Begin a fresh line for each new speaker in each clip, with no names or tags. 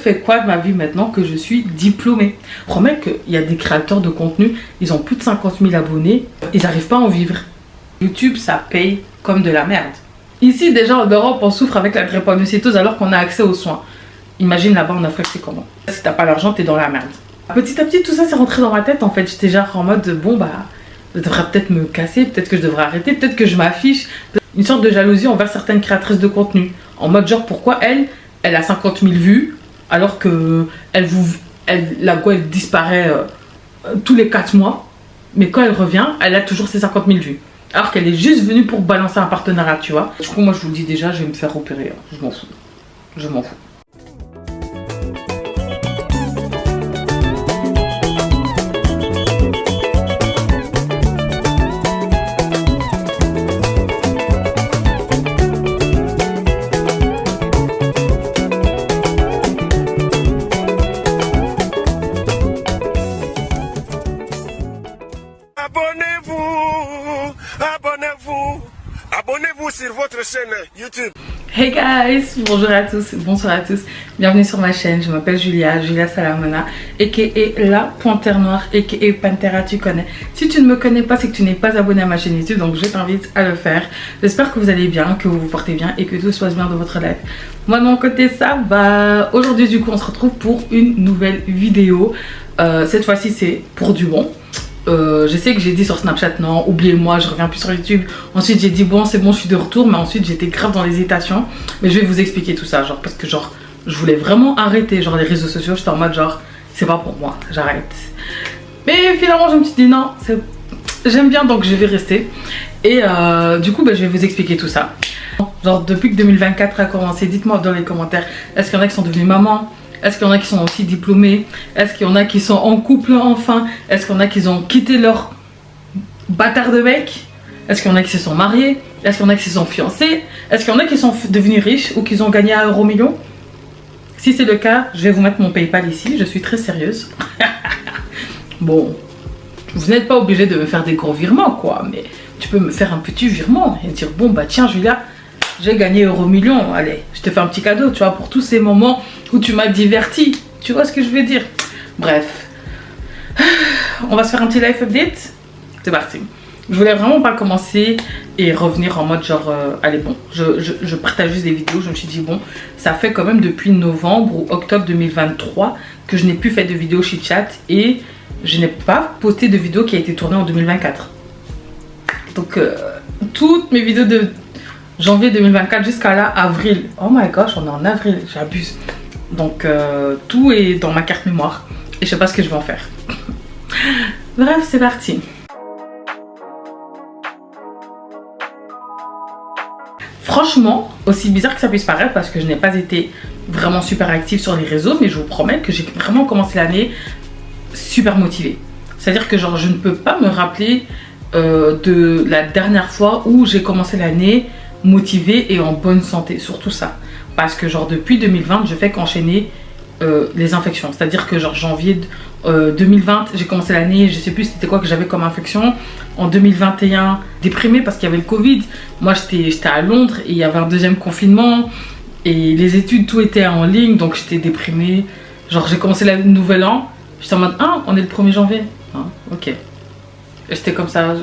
fais quoi de ma vie maintenant que je suis diplômée? Promets qu'il y a des créateurs de contenu, ils ont plus de 50 000 abonnés, ils n'arrivent pas à en vivre. YouTube, ça paye comme de la merde. Ici, déjà en Europe, on souffre avec la drépanocytose alors qu'on a accès aux soins. Imagine là-bas en Afrique, c'est comment? Si t'as pas l'argent, t'es dans la merde. Petit à petit, tout ça s'est rentré dans ma tête en fait. J'étais genre en mode, bon bah, je devrais peut-être me casser, peut-être que je devrais arrêter, peut-être que je m'affiche. Une sorte de jalousie envers certaines créatrices de contenu. En mode genre, pourquoi elle a 50 000 vues alors que la go elle disparaît tous les 4 mois. Mais quand elle revient, elle a toujours ses 50 000 vues. Alors qu'elle est juste venue pour balancer un partenariat, tu vois. Du coup, moi, je vous le dis déjà, je vais me faire opérer. Je m'en fous. Je m'en fous.
Abonnez-vous sur votre chaîne YouTube.
Hey guys, bonjour à tous, bonsoir à tous. Bienvenue sur ma chaîne, je m'appelle Julia Salamona, a.k.a. la Panthère Noire, a.k.a. Panthera, tu connais. Si tu ne me connais pas, c'est que tu n'es pas abonné à ma chaîne YouTube, donc je t'invite à le faire. J'espère que vous allez bien, que vous vous portez bien et que tout se passe bien dans votre life. Moi de mon côté, ça va. Aujourd'hui du coup, on se retrouve pour une nouvelle vidéo. Cette fois-ci, c'est pour du bon. Je sais que j'ai dit sur Snapchat non, oubliez-moi, je reviens plus sur YouTube. Ensuite j'ai dit bon c'est bon, je suis de retour, mais ensuite j'étais grave dans l'hésitation. Mais je vais vous expliquer tout ça, genre parce que genre je voulais vraiment arrêter genre les réseaux sociaux. J'étais en mode genre c'est pas pour moi, j'arrête. Mais finalement je me suis dit non, j'aime bien donc je vais rester. Et du coup je vais vous expliquer tout ça. Genre depuis que 2024 a commencé, dites-moi dans les commentaires, est-ce qu'il y en a qui sont devenus maman? Est-ce qu'il y en a qui sont aussi diplômés? Est-ce qu'il y en a qui sont en couple enfin? Est-ce qu'il y en a qui ont quitté leur bâtard de mec? Est-ce qu'il y en a qui se sont mariés? Est-ce qu'il y en a qui se sont fiancés? Est-ce qu'il y en a qui sont devenus riches ou qui ont gagné un euro million? Si c'est le cas, je vais vous mettre mon PayPal ici, je suis très sérieuse. Bon, vous n'êtes pas obligé de me faire des gros virements quoi, mais tu peux me faire un petit virement et dire bon bah tiens Julia, j'ai gagné euro million, allez, je te fais un petit cadeau, tu vois, pour tous ces moments où tu m'as diverti. Tu vois ce que je veux dire? Bref. On va se faire un petit live update. C'est parti. Je voulais vraiment pas commencer et revenir en mode genre, allez bon, je partage juste des vidéos. Je me suis dit bon, ça fait quand même depuis novembre ou octobre 2023 que je n'ai plus fait de vidéos chit-chat et je n'ai pas posté de vidéo qui a été tournée en 2024. Donc, toutes mes vidéos de janvier 2024 jusqu'à là, avril. Oh my gosh, on est en avril, j'abuse. Donc tout est dans ma carte mémoire et je sais pas ce que je vais en faire. Bref, c'est parti. Franchement, aussi bizarre que ça puisse paraître parce que je n'ai pas été vraiment super active sur les réseaux, mais je vous promets que j'ai vraiment commencé l'année super motivée. C'est-à-dire que genre je ne peux pas me rappeler de la dernière fois où j'ai commencé l'année motivée et en bonne santé, surtout ça. Parce que genre depuis 2020, je fais qu'enchaîner les infections. C'est-à-dire que genre janvier 2020, j'ai commencé l'année, je sais plus c'était quoi que j'avais comme infection. En 2021, déprimée parce qu'il y avait le Covid. Moi j'étais à Londres et il y avait un deuxième confinement. Et les études, tout était en ligne, donc j'étais déprimée. Genre j'ai commencé le nouvel an, j'étais en mode ah, on est le 1er janvier. Ah, ok. J'étais comme ça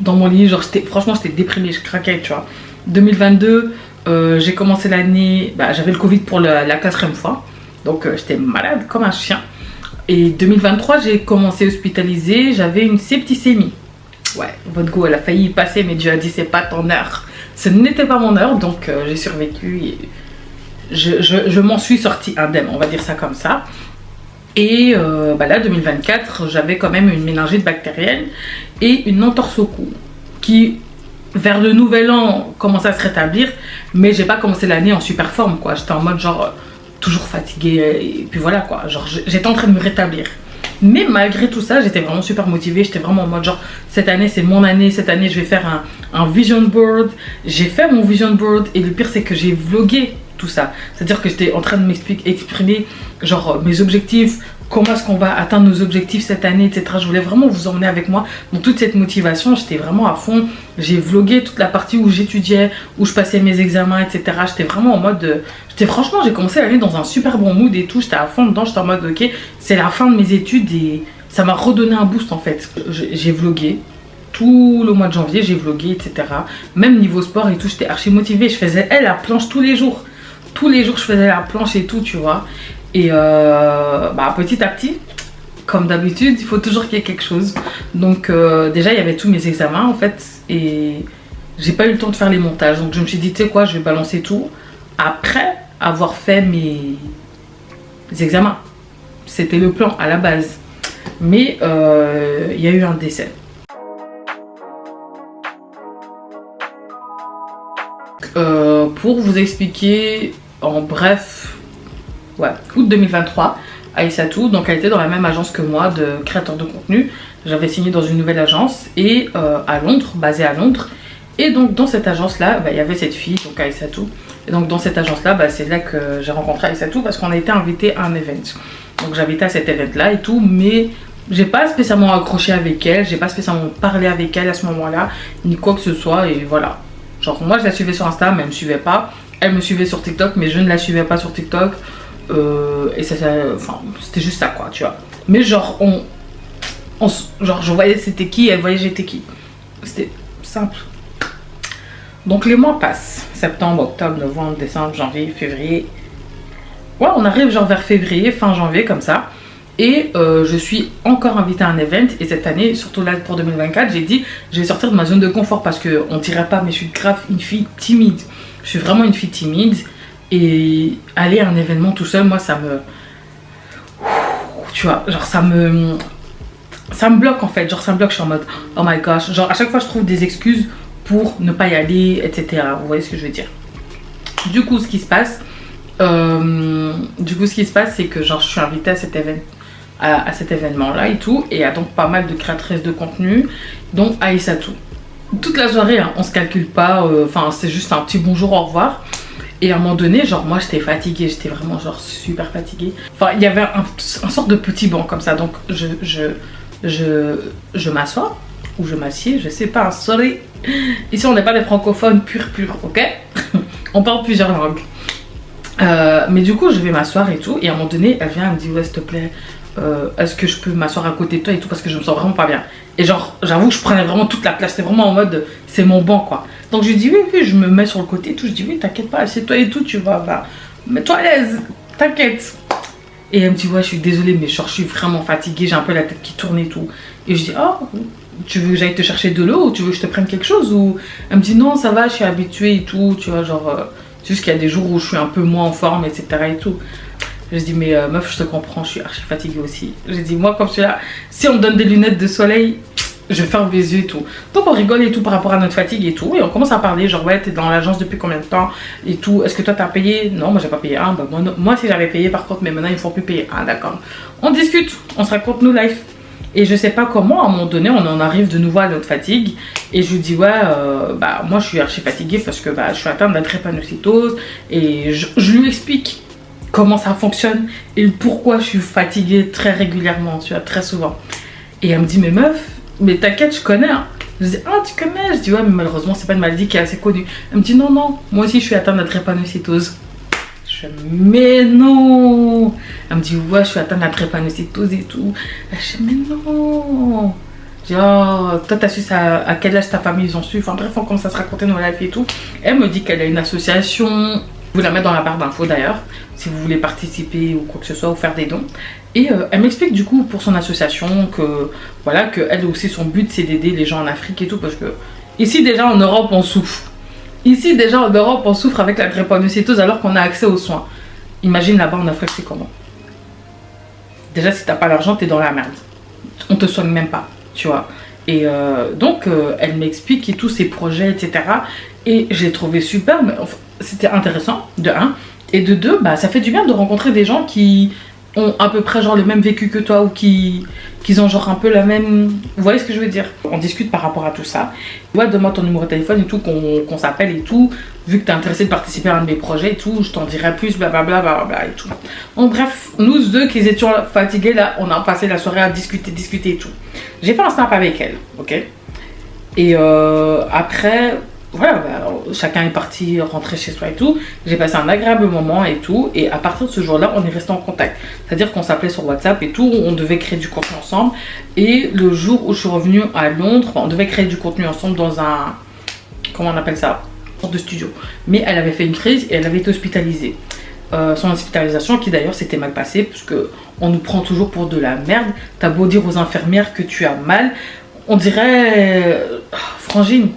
dans mon lit, genre franchement j'étais déprimée, je craquais, tu vois. 2022, j'ai commencé l'année, j'avais le Covid pour la 4e fois, donc j'étais malade comme un chien. Et 2023, j'ai commencé hospitalisée, j'avais une septicémie. Ouais, votre go, elle a failli y passer, mais Dieu a dit c'est pas ton heure. Ce n'était pas mon heure, donc j'ai survécu et je m'en suis sortie indemne, on va dire ça comme ça. Et là, 2024, j'avais quand même une méningite bactérienne et une entorse au cou qui, vers le nouvel an, commençait à se rétablir, mais j'ai pas commencé l'année en super forme quoi. J'étais en mode genre toujours fatiguée et puis voilà quoi. Genre j'étais en train de me rétablir. Mais malgré tout ça, j'étais vraiment super motivée. J'étais vraiment en mode genre cette année c'est mon année, cette année je vais faire un vision board. J'ai fait mon vision board et le pire c'est que j'ai vlogué tout ça. C'est-à-dire que j'étais en train de m'exprimer genre mes objectifs, comment est-ce qu'on va atteindre nos objectifs cette année, etc. Je voulais vraiment vous emmener avec moi dans toute cette motivation. J'étais vraiment à fond. J'ai vlogué toute la partie où j'étudiais, où je passais mes examens, etc. J'étais vraiment en mode... Franchement, j'ai commencé l'année dans un super bon mood et tout. J'étais à fond dedans. J'étais en mode, ok, c'est la fin de mes études et ça m'a redonné un boost en fait. J'ai vlogué. Tout le mois de janvier, j'ai vlogué, etc. Même niveau sport et tout, j'étais archi motivée. Je faisais la planche tous les jours. Tous les jours, je faisais la planche et tout, tu vois. Et petit à petit, comme d'habitude, il faut toujours qu'il y ait quelque chose. Donc déjà, il y avait tous mes examens en fait. Et j'ai pas eu le temps de faire les montages. Donc je me suis dit, tu sais quoi, je vais balancer tout après avoir fait mes examens. C'était le plan à la base. Mais il y a eu un décès. Pour vous expliquer en bref, août 2023, Aïssatou, donc elle était dans la même agence que moi de créateur de contenu. J'avais signé dans une nouvelle agence et à Londres, basée à Londres. Et donc dans cette agence là, il y avait cette fille, donc Aïssatou. Et donc dans cette agence là, c'est là que j'ai rencontré Aïssatou parce qu'on a été invité à un event. Donc j'avais été à cet event là et tout, mais j'ai pas spécialement accroché avec elle, j'ai pas spécialement parlé avec elle à ce moment là, ni quoi que ce soit, et voilà. Genre moi je la suivais sur Insta, mais elle me suivait pas. Elle me suivait sur TikTok, mais je ne la suivais pas sur TikTok. Et c'était juste ça quoi, tu vois. Mais genre, genre je voyais c'était qui, elle voyait j'étais qui. C'était simple. Donc les mois passent. Septembre, octobre, novembre, décembre, janvier, février. Ouais, on arrive genre vers février, fin janvier comme ça. Et je suis encore invitée à un event. Et cette année, surtout là pour 2024, j'ai dit je vais sortir de ma zone de confort parce qu'on dirait pas, mais je suis grave une fille timide. Je suis vraiment une fille timide. Et aller à un événement tout seul, moi ça me... Tu vois, genre ça me bloque en fait. Genre ça me bloque, je suis en mode oh my gosh. Genre à chaque fois je trouve des excuses pour ne pas y aller, etc. Vous voyez ce que je veux dire. Du coup ce qui se passe, c'est que genre je suis invitée à cet événement. À cet événement là et tout, et il y a donc pas mal de créatrices de contenu, dont Aïssatou. Toute la soirée hein, on se calcule pas, c'est juste un petit bonjour au revoir. Et à un moment donné, genre moi j'étais fatiguée, j'étais vraiment genre super fatiguée. Enfin il y avait un sorte de petit banc comme ça, donc je m'assois ou je m'assieds, je sais pas, sorry. Ici on n'est pas des francophones purs, ok. On parle plusieurs langues. Mais du coup je vais m'asseoir et tout, et à un moment donné elle vient, elle me dit ouais s'il te plaît, est-ce que je peux m'asseoir à côté de toi et tout, parce que je me sens vraiment pas bien. Et genre j'avoue que je prenais vraiment toute la place, c'était vraiment en mode c'est mon banc quoi. Donc je lui dis oui, je me mets sur le côté et tout, je dis oui t'inquiète pas, assieds-toi et tout, tu vas, mets-toi à l'aise, t'inquiète. Et elle me dit ouais je suis désolée mais genre je suis vraiment fatiguée, j'ai un peu la tête qui tourne et tout. Et je dis oh tu veux que j'aille te chercher de l'eau ou tu veux que je te prenne quelque chose, ou elle me dit non ça va, je suis habituée et tout, tu vois, genre c'est juste qu'il y a des jours où je suis un peu moins en forme, etc. et tout. Je dis mais meuf je te comprends, je suis archi fatiguée aussi. J'ai dit moi comme je suis là, si on me donne des lunettes de soleil, je ferme les yeux et tout. Donc on rigole et tout par rapport à notre fatigue et tout. Et on commence à parler, genre ouais t'es dans l'agence depuis combien de temps et tout. Est-ce que toi t'as payé? Non moi j'ai pas payé. Ah bah moi si j'avais payé par contre, mais maintenant il faut plus payer. Ah d'accord. On discute, on se raconte nos lives. Et je sais pas comment, à un moment donné, on en arrive de nouveau à notre fatigue. Et je lui dis ouais moi je suis archi fatiguée parce que je suis atteinte de la drépanocytose. Et je lui explique comment ça fonctionne et pourquoi je suis fatiguée très régulièrement, tu vois, très souvent. Et elle me dit mais meuf, mais t'inquiète je connais hein. Je dis ah tu connais? Je dis ouais mais malheureusement c'est pas une maladie qui est assez connue. Elle me dit non moi aussi je suis atteinte de la drépanocytose. Je dis mais non. Elle me dit ouais je suis atteinte de la drépanocytose et tout. Je dis mais non. Je dis oh toi t'as su ça, à quel âge ta famille ils ont su, enfin bref on commence à se raconter nos lives et tout. Elle me dit qu'elle a une association. Je vous la mets dans la barre d'infos d'ailleurs, si vous voulez participer ou quoi que ce soit ou faire des dons. Et elle m'explique du coup pour son association que voilà, que elle aussi son but c'est d'aider les gens en Afrique et tout, parce que ici déjà en Europe on souffre. Ici déjà en Europe on souffre avec la drépanocytose alors qu'on a accès aux soins. Imagine là-bas en Afrique c'est comment? Déjà si t'as pas l'argent t'es dans la merde. On te soigne même pas, tu vois. Et donc elle m'explique et tous ses projets etc. Et j'ai trouvé super, mais enfin, c'était intéressant de 1. Et de 2, ça fait du bien de rencontrer des gens qui ont à peu près genre le même vécu que toi ou qu'ils ont genre un peu la même... Vous voyez ce que je veux dire? On discute par rapport à tout ça. Ouais, donne-moi ton numéro de téléphone et tout, qu'on s'appelle et tout. Vu que t'es intéressé de participer à un de mes projets et tout, je t'en dirai plus, blablabla, blablabla et tout. Donc bref, nous deux qui étions fatigués là, on a passé la soirée à discuter et tout. J'ai fait un snap avec elle, ok? Et après... Voilà, bah, chacun est parti rentrer chez soi et tout. J'ai passé un agréable moment et tout. Et à partir de ce jour-là, on est resté en contact. C'est-à-dire qu'on s'appelait sur WhatsApp et tout. On devait créer du contenu ensemble. Et le jour où je suis revenue à Londres, on devait créer du contenu ensemble dans un... Comment on appelle ça? Une sorte de studio. Mais elle avait fait une crise et elle avait été hospitalisée. Son hospitalisation qui d'ailleurs s'était mal passée. Puisque on nous prend toujours pour de la merde. T'as beau dire aux infirmières que tu as mal. On dirait... Frangine,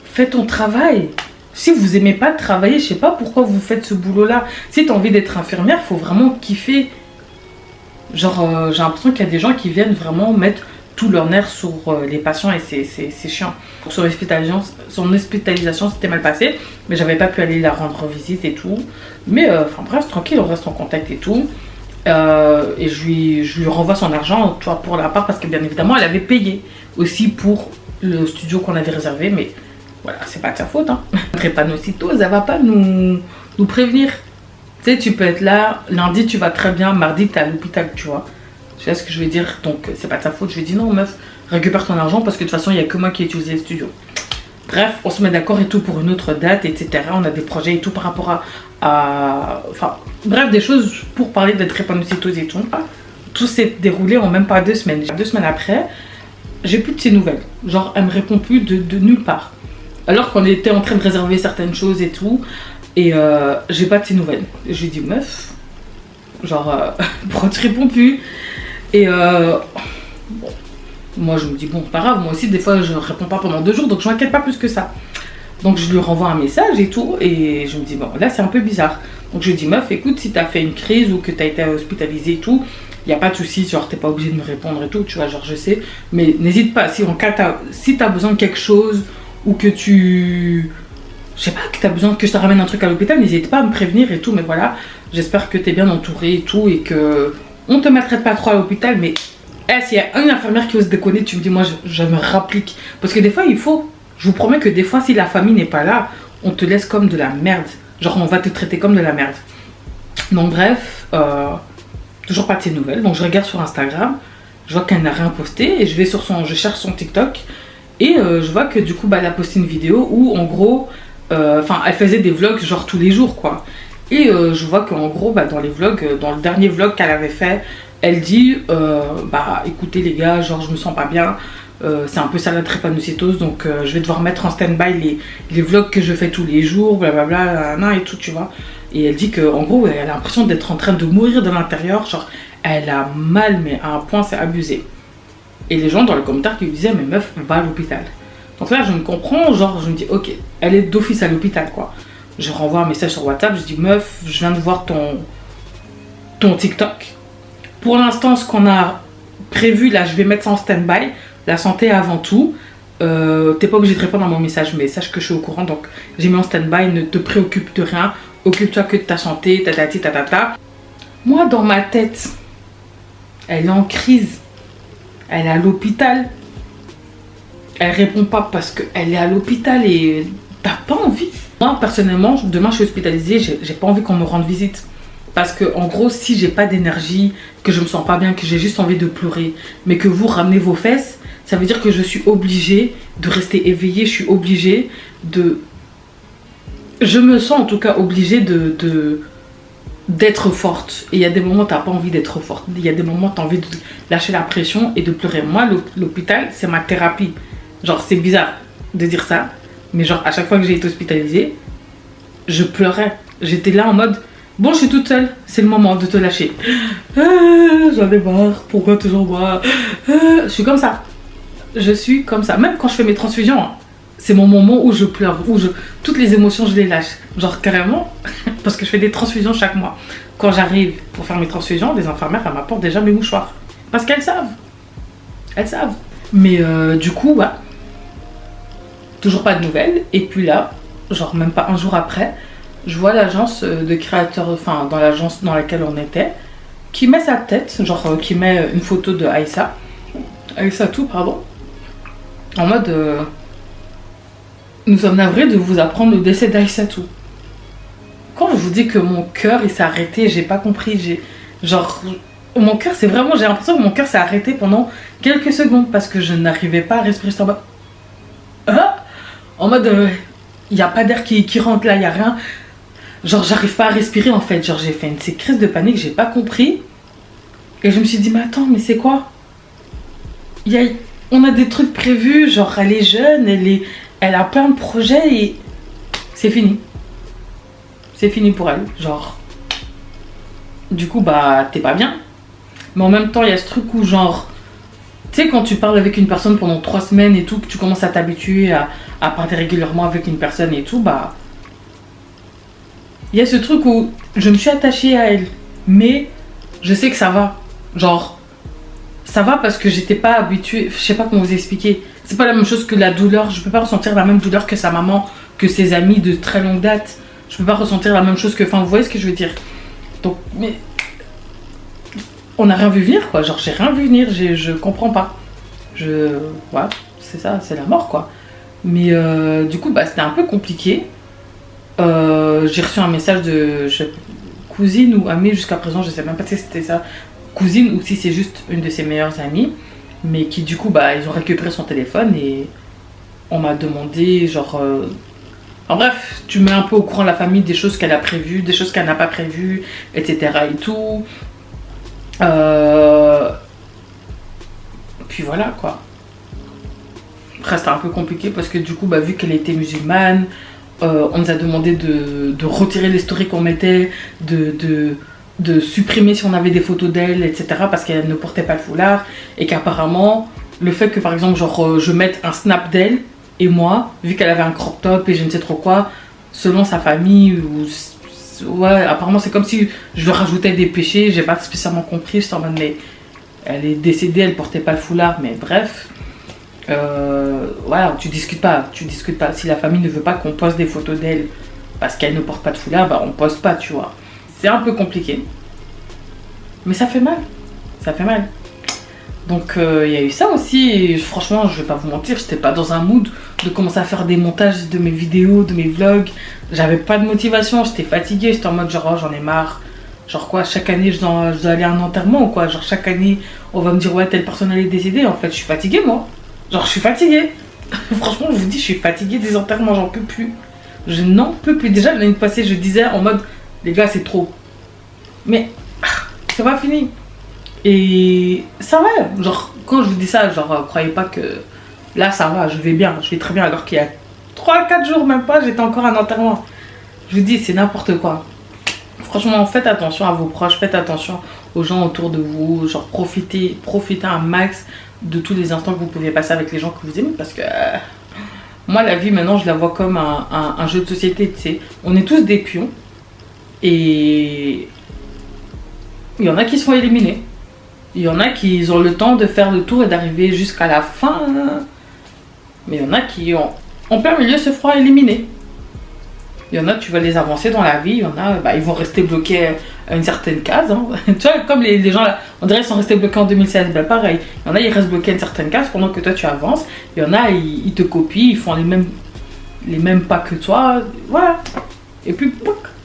fais ton travail. Si vous aimez pas travailler, je sais pas pourquoi vous faites ce boulot là. Si tu as envie d'être infirmière, faut vraiment kiffer. Genre j'ai l'impression qu'il y a des gens qui viennent vraiment mettre tout leur nerf sur les patients et c'est chiant. Son hospitalisation s'était mal passée, mais j'avais pas pu aller la rendre visite et tout. Mais enfin bref, tranquille, on reste en contact et tout. Et je lui renvoie son argent, toi, pour la part, parce que bien évidemment elle avait payé aussi pour le studio qu'on avait réservé, mais voilà, c'est pas de sa faute, hein. Drépanocytose, elle va pas nous prévenir. Tu sais, tu peux être là, lundi tu vas très bien, mardi t'es à l'hôpital, tu vois. Tu sais ce que je veux dire? Donc c'est pas de sa faute. Je lui ai dit non meuf, récupère ton argent parce que de toute façon il y a que moi qui ai utilisé le studio. Bref, on se met d'accord et tout pour une autre date, etc. On a des projets et tout par rapport à... Enfin, bref, des choses pour parler de drépanocytose et tout. Tout s'est déroulé en même pas 2 semaines. 2 semaines après, j'ai plus de ses nouvelles. Genre, elle me répond plus de nulle part. Alors qu'on était en train de réserver certaines choses et tout. Et j'ai pas de ses nouvelles. Je lui dis, meuf, genre, pourquoi tu réponds plus? Et bon, moi je me dis, bon, pas grave, moi aussi, des fois, je réponds pas pendant 2 jours, donc je m'inquiète pas plus que ça. Donc je lui renvoie un message et tout. Et je me dis, bon, là, c'est un peu bizarre. Donc je lui dis, meuf, écoute, si t'as fait une crise ou que t'as été hospitalisée et tout, il n'y a pas de souci, genre, t'es pas obligé de me répondre et tout, tu vois, genre, je sais. Mais n'hésite pas, si t'as besoin de quelque chose, ou que tu... Je sais pas, que tu as besoin que je te ramène un truc à l'hôpital, n'hésite pas à me prévenir et tout. Mais voilà, j'espère que tu es bien entourée et tout. Et que on te maltraite pas trop à l'hôpital. Mais s'il y a une infirmière qui ose déconner, tu me dis, moi je me rapplique. Parce que des fois, il faut... Je vous promets que des fois, si la famille n'est pas là, on te laisse comme de la merde. Genre, on va te traiter comme de la merde. Donc bref, toujours pas de ses nouvelles. Donc je regarde sur Instagram, je vois qu'elle n'a rien posté. Et je cherche son TikTok. Et je vois que du coup, bah, elle a posté une vidéo où en gros, elle faisait des vlogs genre tous les jours quoi. Et je vois qu'en gros, bah, dans les vlogs, dans le dernier vlog qu'elle avait fait, elle dit, bah écoutez les gars, genre je me sens pas bien, c'est un peu ça la drépanocytose, donc je vais devoir mettre en stand-by les vlogs que je fais tous les jours, blablabla, et tout, tu vois. Et elle dit qu'en gros, elle a l'impression d'être en train de mourir de l'intérieur, genre elle a mal, mais à un point c'est abusé. Et les gens dans les commentaires qui lui disaient, mais meuf, va à l'hôpital. Donc là, je me comprends, genre, je me dis, ok, elle est d'office à l'hôpital, quoi. Je renvoie un message sur WhatsApp, je dis, meuf, je viens de voir ton TikTok. Pour l'instant, ce qu'on a prévu, là, je vais mettre ça en stand-by. La santé avant tout. T'es pas obligé de répondre à mon message, mais sache que je suis au courant. Donc, j'ai mis en stand-by, ne te préoccupe de rien. Occupe-toi que de ta santé, tatati, tatata. Moi, dans ma tête, elle est en crise. Elle est à l'hôpital. Elle répond pas parce qu'elle est à l'hôpital et t'as pas envie. Moi, personnellement, demain je suis hospitalisée, j'ai pas envie qu'on me rende visite. Parce que, en gros, si j'ai pas d'énergie, que je me sens pas bien, que j'ai juste envie de pleurer, mais que vous ramenez vos fesses, ça veut dire que je suis obligée de rester éveillée, je suis obligée de... Je me sens en tout cas obligée d'être forte. Et il y a des moments où t'as pas envie d'être forte. Il y a des moments où t'as envie de lâcher la pression et de pleurer. Moi, l'hôpital, c'est ma thérapie. Genre, c'est bizarre de dire ça. Mais genre, à chaque fois que j'ai été hospitalisée, je pleurais. J'étais là en mode, bon, je suis toute seule. C'est le moment de te lâcher. J'en ai marre. Pourquoi toujours moi? Je suis comme ça. Je suis comme ça. Même quand je fais mes transfusions, hein, c'est mon moment où je pleure. Toutes les émotions, je les lâche. Genre, carrément. Parce que je fais des transfusions chaque mois. Quand j'arrive pour faire mes transfusions, les infirmières, elles m'apportent déjà mes mouchoirs. Parce qu'elles savent. Elles savent. Mais du coup, bah, toujours pas de nouvelles. Et puis là, genre même pas un jour après, je vois l'agence de créateurs, enfin dans l'agence dans laquelle on était, qui met sa tête, genre qui met une photo de Aïssatou, pardon, en mode nous sommes navrés de vous apprendre le décès d'Aïssatou. Quand je vous dis que mon cœur il s'est arrêté, j'ai pas compris, genre mon cœur c'est vraiment, j'ai l'impression que mon cœur s'est arrêté pendant quelques secondes parce que je n'arrivais pas à respirer. J'étais en mode en mode il y a pas d'air qui rentre là, il y a rien. Genre j'arrive pas à respirer en fait, genre j'ai fait une crise de panique, j'ai pas compris. Et je me suis dit mais attends, mais c'est quoi? On a des trucs prévus, genre elle est jeune, elle a plein de projets et c'est fini. C'est fini pour elle, genre du coup bah t'es pas bien. Mais en même temps il y a ce truc où genre tu sais quand tu parles avec une personne pendant 3 semaines et tout, que tu commences à t'habituer à parler régulièrement avec une personne et tout, bah il y a ce truc où je me suis attachée à elle, mais je sais que ça va, genre ça va parce que j'étais pas habituée, je sais pas comment vous expliquer, c'est pas la même chose que la douleur, je peux pas ressentir la même douleur que sa maman, que ses amis de très longue date, je peux pas ressentir la même chose que, enfin vous voyez ce que je veux dire. Donc mais on n'a rien vu venir quoi, genre j'ai rien vu venir, je comprends pas, ouais c'est ça, c'est la mort quoi. Mais du coup bah c'était un peu compliqué. J'ai reçu un message de cousine ou amie jusqu'à présent, je sais même pas si c'était ça, cousine ou si c'est juste une de ses meilleures amies, mais qui du coup bah ils ont récupéré son téléphone et on m'a demandé genre en bref tu mets un peu au courant la famille des choses qu'elle a prévues, des choses qu'elle n'a pas prévues, etc. et tout. Puis voilà quoi. Après c'était un peu compliqué parce que du coup bah vu qu'elle était musulmane, on nous a demandé de retirer les stories qu'on mettait, de supprimer si on avait des photos d'elle, etc. parce qu'elle ne portait pas le foulard et qu'apparemment le fait que par exemple genre je mette un snap d'elle et moi, vu qu'elle avait un crop top et je ne sais trop quoi, selon sa famille ou ouais apparemment c'est comme si je lui rajoutais des péchés, j'ai pas spécialement compris, j'étais en mode mais elle est décédée, elle portait pas le foulard, mais bref. Voilà, tu discutes pas. Si la famille ne veut pas qu'on poste des photos d'elle parce qu'elle ne porte pas de foulard, bah on poste pas, tu vois. C'est un peu compliqué. Mais ça fait mal. Ça fait mal. Donc il y a eu ça aussi. Et franchement, je vais pas vous mentir, j'étais pas dans un mood de commencer à faire des montages de mes vidéos, de mes vlogs. J'avais pas de motivation, j'étais fatiguée, j'étais en mode genre oh, j'en ai marre. Genre quoi, chaque année je dois aller à un enterrement ou quoi. Genre chaque année on va me dire ouais telle personne elle est décédée. En fait je suis fatiguée moi. Genre je suis fatiguée. Franchement je vous dis je suis fatiguée des enterrements, j'en peux plus. Je n'en peux plus. Déjà l'année passée je disais en mode les gars c'est trop. Mais c'est pas fini. Et ça va. Genre quand je vous dis ça, genre croyez pas que là ça va, je vais bien, je vais très bien. Alors qu'il y a 3-4 jours même pas j'étais encore à un enterrement. Je vous dis c'est n'importe quoi. Franchement faites attention à vos proches, faites attention aux gens autour de vous. Genre profitez un max de tous les instants que vous pouvez passer avec les gens que vous aimez parce que moi la vie maintenant je la vois comme un jeu de société, tu sais. On est tous des pions et il y en a qui se font éliminer, il y en a qui ont le temps de faire le tour et d'arriver jusqu'à la fin, mais il y en a qui en plein milieu se feront éliminer. Il y en a tu vas les avancer dans la vie, il y en a bah, ils vont rester bloqués à une certaine case, hein. Tu vois comme les gens là, on dirait qu'ils sont restés bloqués en 2016, bah pareil, il y en a ils restent bloqués à une certaine case pendant que toi tu avances, il y en a ils te copient, ils font les mêmes pas que toi, voilà. Et puis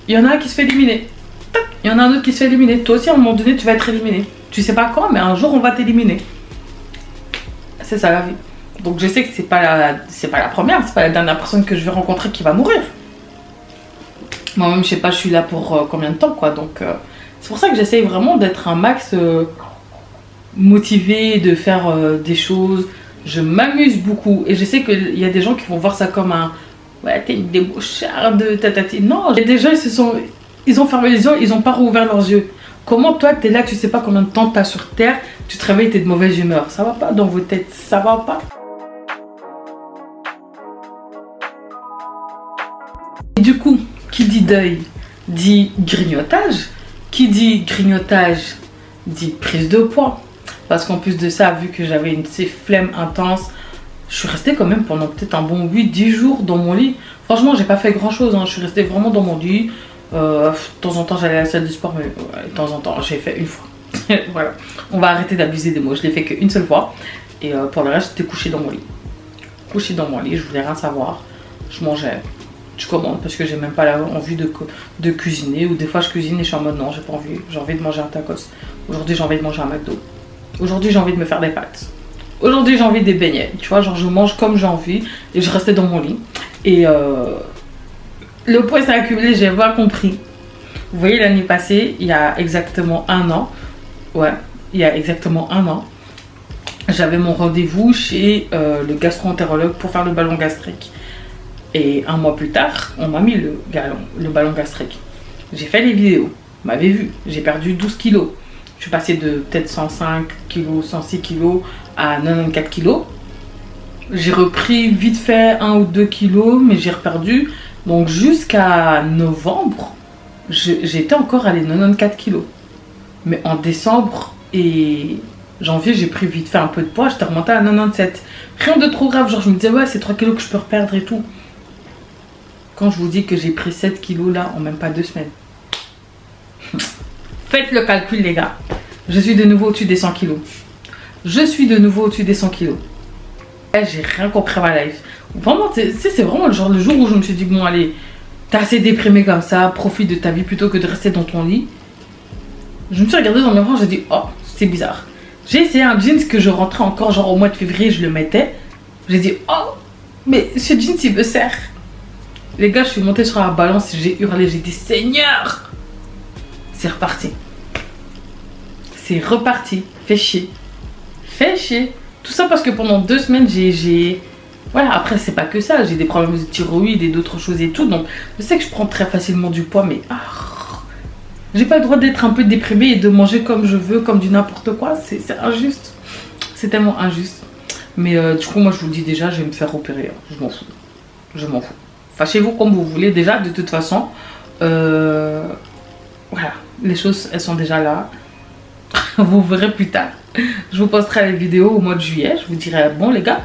il y en a un qui se fait éliminer, il y en a un autre qui se fait éliminer, toi aussi à un moment donné tu vas être éliminé, tu sais pas quand mais un jour on va t'éliminer. C'est ça la vie. Donc je sais que c'est pas la première, c'est pas la dernière personne que je vais rencontrer qui va mourir. Moi-même, je sais pas, je suis là pour combien de temps, quoi. Donc, c'est pour ça que j'essaye vraiment d'être un max motivée, de faire des choses. Je m'amuse beaucoup. Et je sais qu'il y a des gens qui vont voir ça comme un... Ouais, t'es une débaucharde, tatati. Non, il y a des gens, ils ont fermé les yeux, ils ont pas rouvert leurs yeux. Comment toi, t'es là, tu sais pas combien de temps t'as sur Terre, tu te réveilles, t'es de mauvaise humeur. Ça va pas dans vos têtes, ça va pas. Et du coup... Qui dit deuil dit grignotage. Qui dit grignotage dit prise de poids. Parce qu'en plus de ça, vu que j'avais une flemme intense, je suis restée quand même pendant peut-être un bon 8-10 jours dans mon lit. Franchement, j'ai pas fait grand chose, hein. Je suis restée vraiment dans mon lit. De temps en temps, j'allais à la salle de sport, mais de temps en temps, j'ai fait une fois. Voilà, on va arrêter d'abuser des mots. Je l'ai fait qu'une seule fois. Et pour le reste, j'étais couchée dans mon lit. Couchée dans mon lit, je voulais rien savoir. Je mangeais. Je commande parce que j'ai même pas envie de cuisiner. Ou des fois, je cuisine et je suis en mode non, j'ai pas envie. J'ai envie de manger un tacos. Aujourd'hui, j'ai envie de manger un McDo. Aujourd'hui, j'ai envie de me faire des pâtes. Aujourd'hui, j'ai envie des beignets. Tu vois, genre, je mange comme j'ai envie. Et je restais dans mon lit. Et le poids s'est accumulé, j'ai pas compris. Vous voyez, l'année passée, il y a exactement un an. Ouais, il y a exactement un an. J'avais mon rendez-vous chez le gastro-entérologue pour faire le ballon gastrique. Et un mois plus tard, on m'a mis le ballon gastrique. J'ai fait les vidéos. Vous m'avez vu, j'ai perdu 12 kilos. Je suis passée de peut-être 105 kilos, 106 kilos à 94 kilos. J'ai repris vite fait 1 ou 2 kilos, mais j'ai reperdu. Donc jusqu'à novembre, j'étais encore à les 94 kilos. Mais en décembre et janvier, j'ai pris vite fait un peu de poids. J'étais remontée à 97. Rien de trop grave. Genre, je me disais, ouais, c'est 3 kilos que je peux reperdre et tout. Quand je vous dis que j'ai pris 7 kilos là en même pas 2 semaines. Faites le calcul, les gars. Je suis de nouveau au-dessus des 100 kilos. Je suis de nouveau au-dessus des 100 kilos. J'ai rien compris à ma life. Vraiment, c'est vraiment le jour où je me suis dit, bon, allez, t'es assez déprimé comme ça, profite de ta vie plutôt que de rester dans ton lit. Je me suis regardée dans le miroir, j'ai dit, oh, c'est bizarre. J'ai essayé un jeans que je rentrais encore, genre au mois de février, je le mettais. J'ai dit, oh, mais ce jeans, il me sert. Les gars, je suis montée sur la balance, j'ai hurlé, j'ai dit, Seigneur! C'est reparti. C'est reparti. Fais chier. Fais chier. Tout ça parce que pendant 2 semaines, voilà, après, c'est pas que ça. J'ai des problèmes de thyroïde et d'autres choses et tout. Donc, je sais que je prends très facilement du poids, mais j'ai pas le droit d'être un peu déprimée et de manger comme je veux, comme du n'importe quoi. C'est injuste. C'est tellement injuste. Mais du coup, moi, je vous le dis déjà, je vais me faire opérer. Je m'en fous. Je m'en fous. Fâchez-vous comme vous voulez. Déjà, de toute façon, voilà, les choses, elles sont déjà là. Vous verrez plus tard. Je vous posterai les vidéos au mois de juillet. Je vous dirai, bon les gars,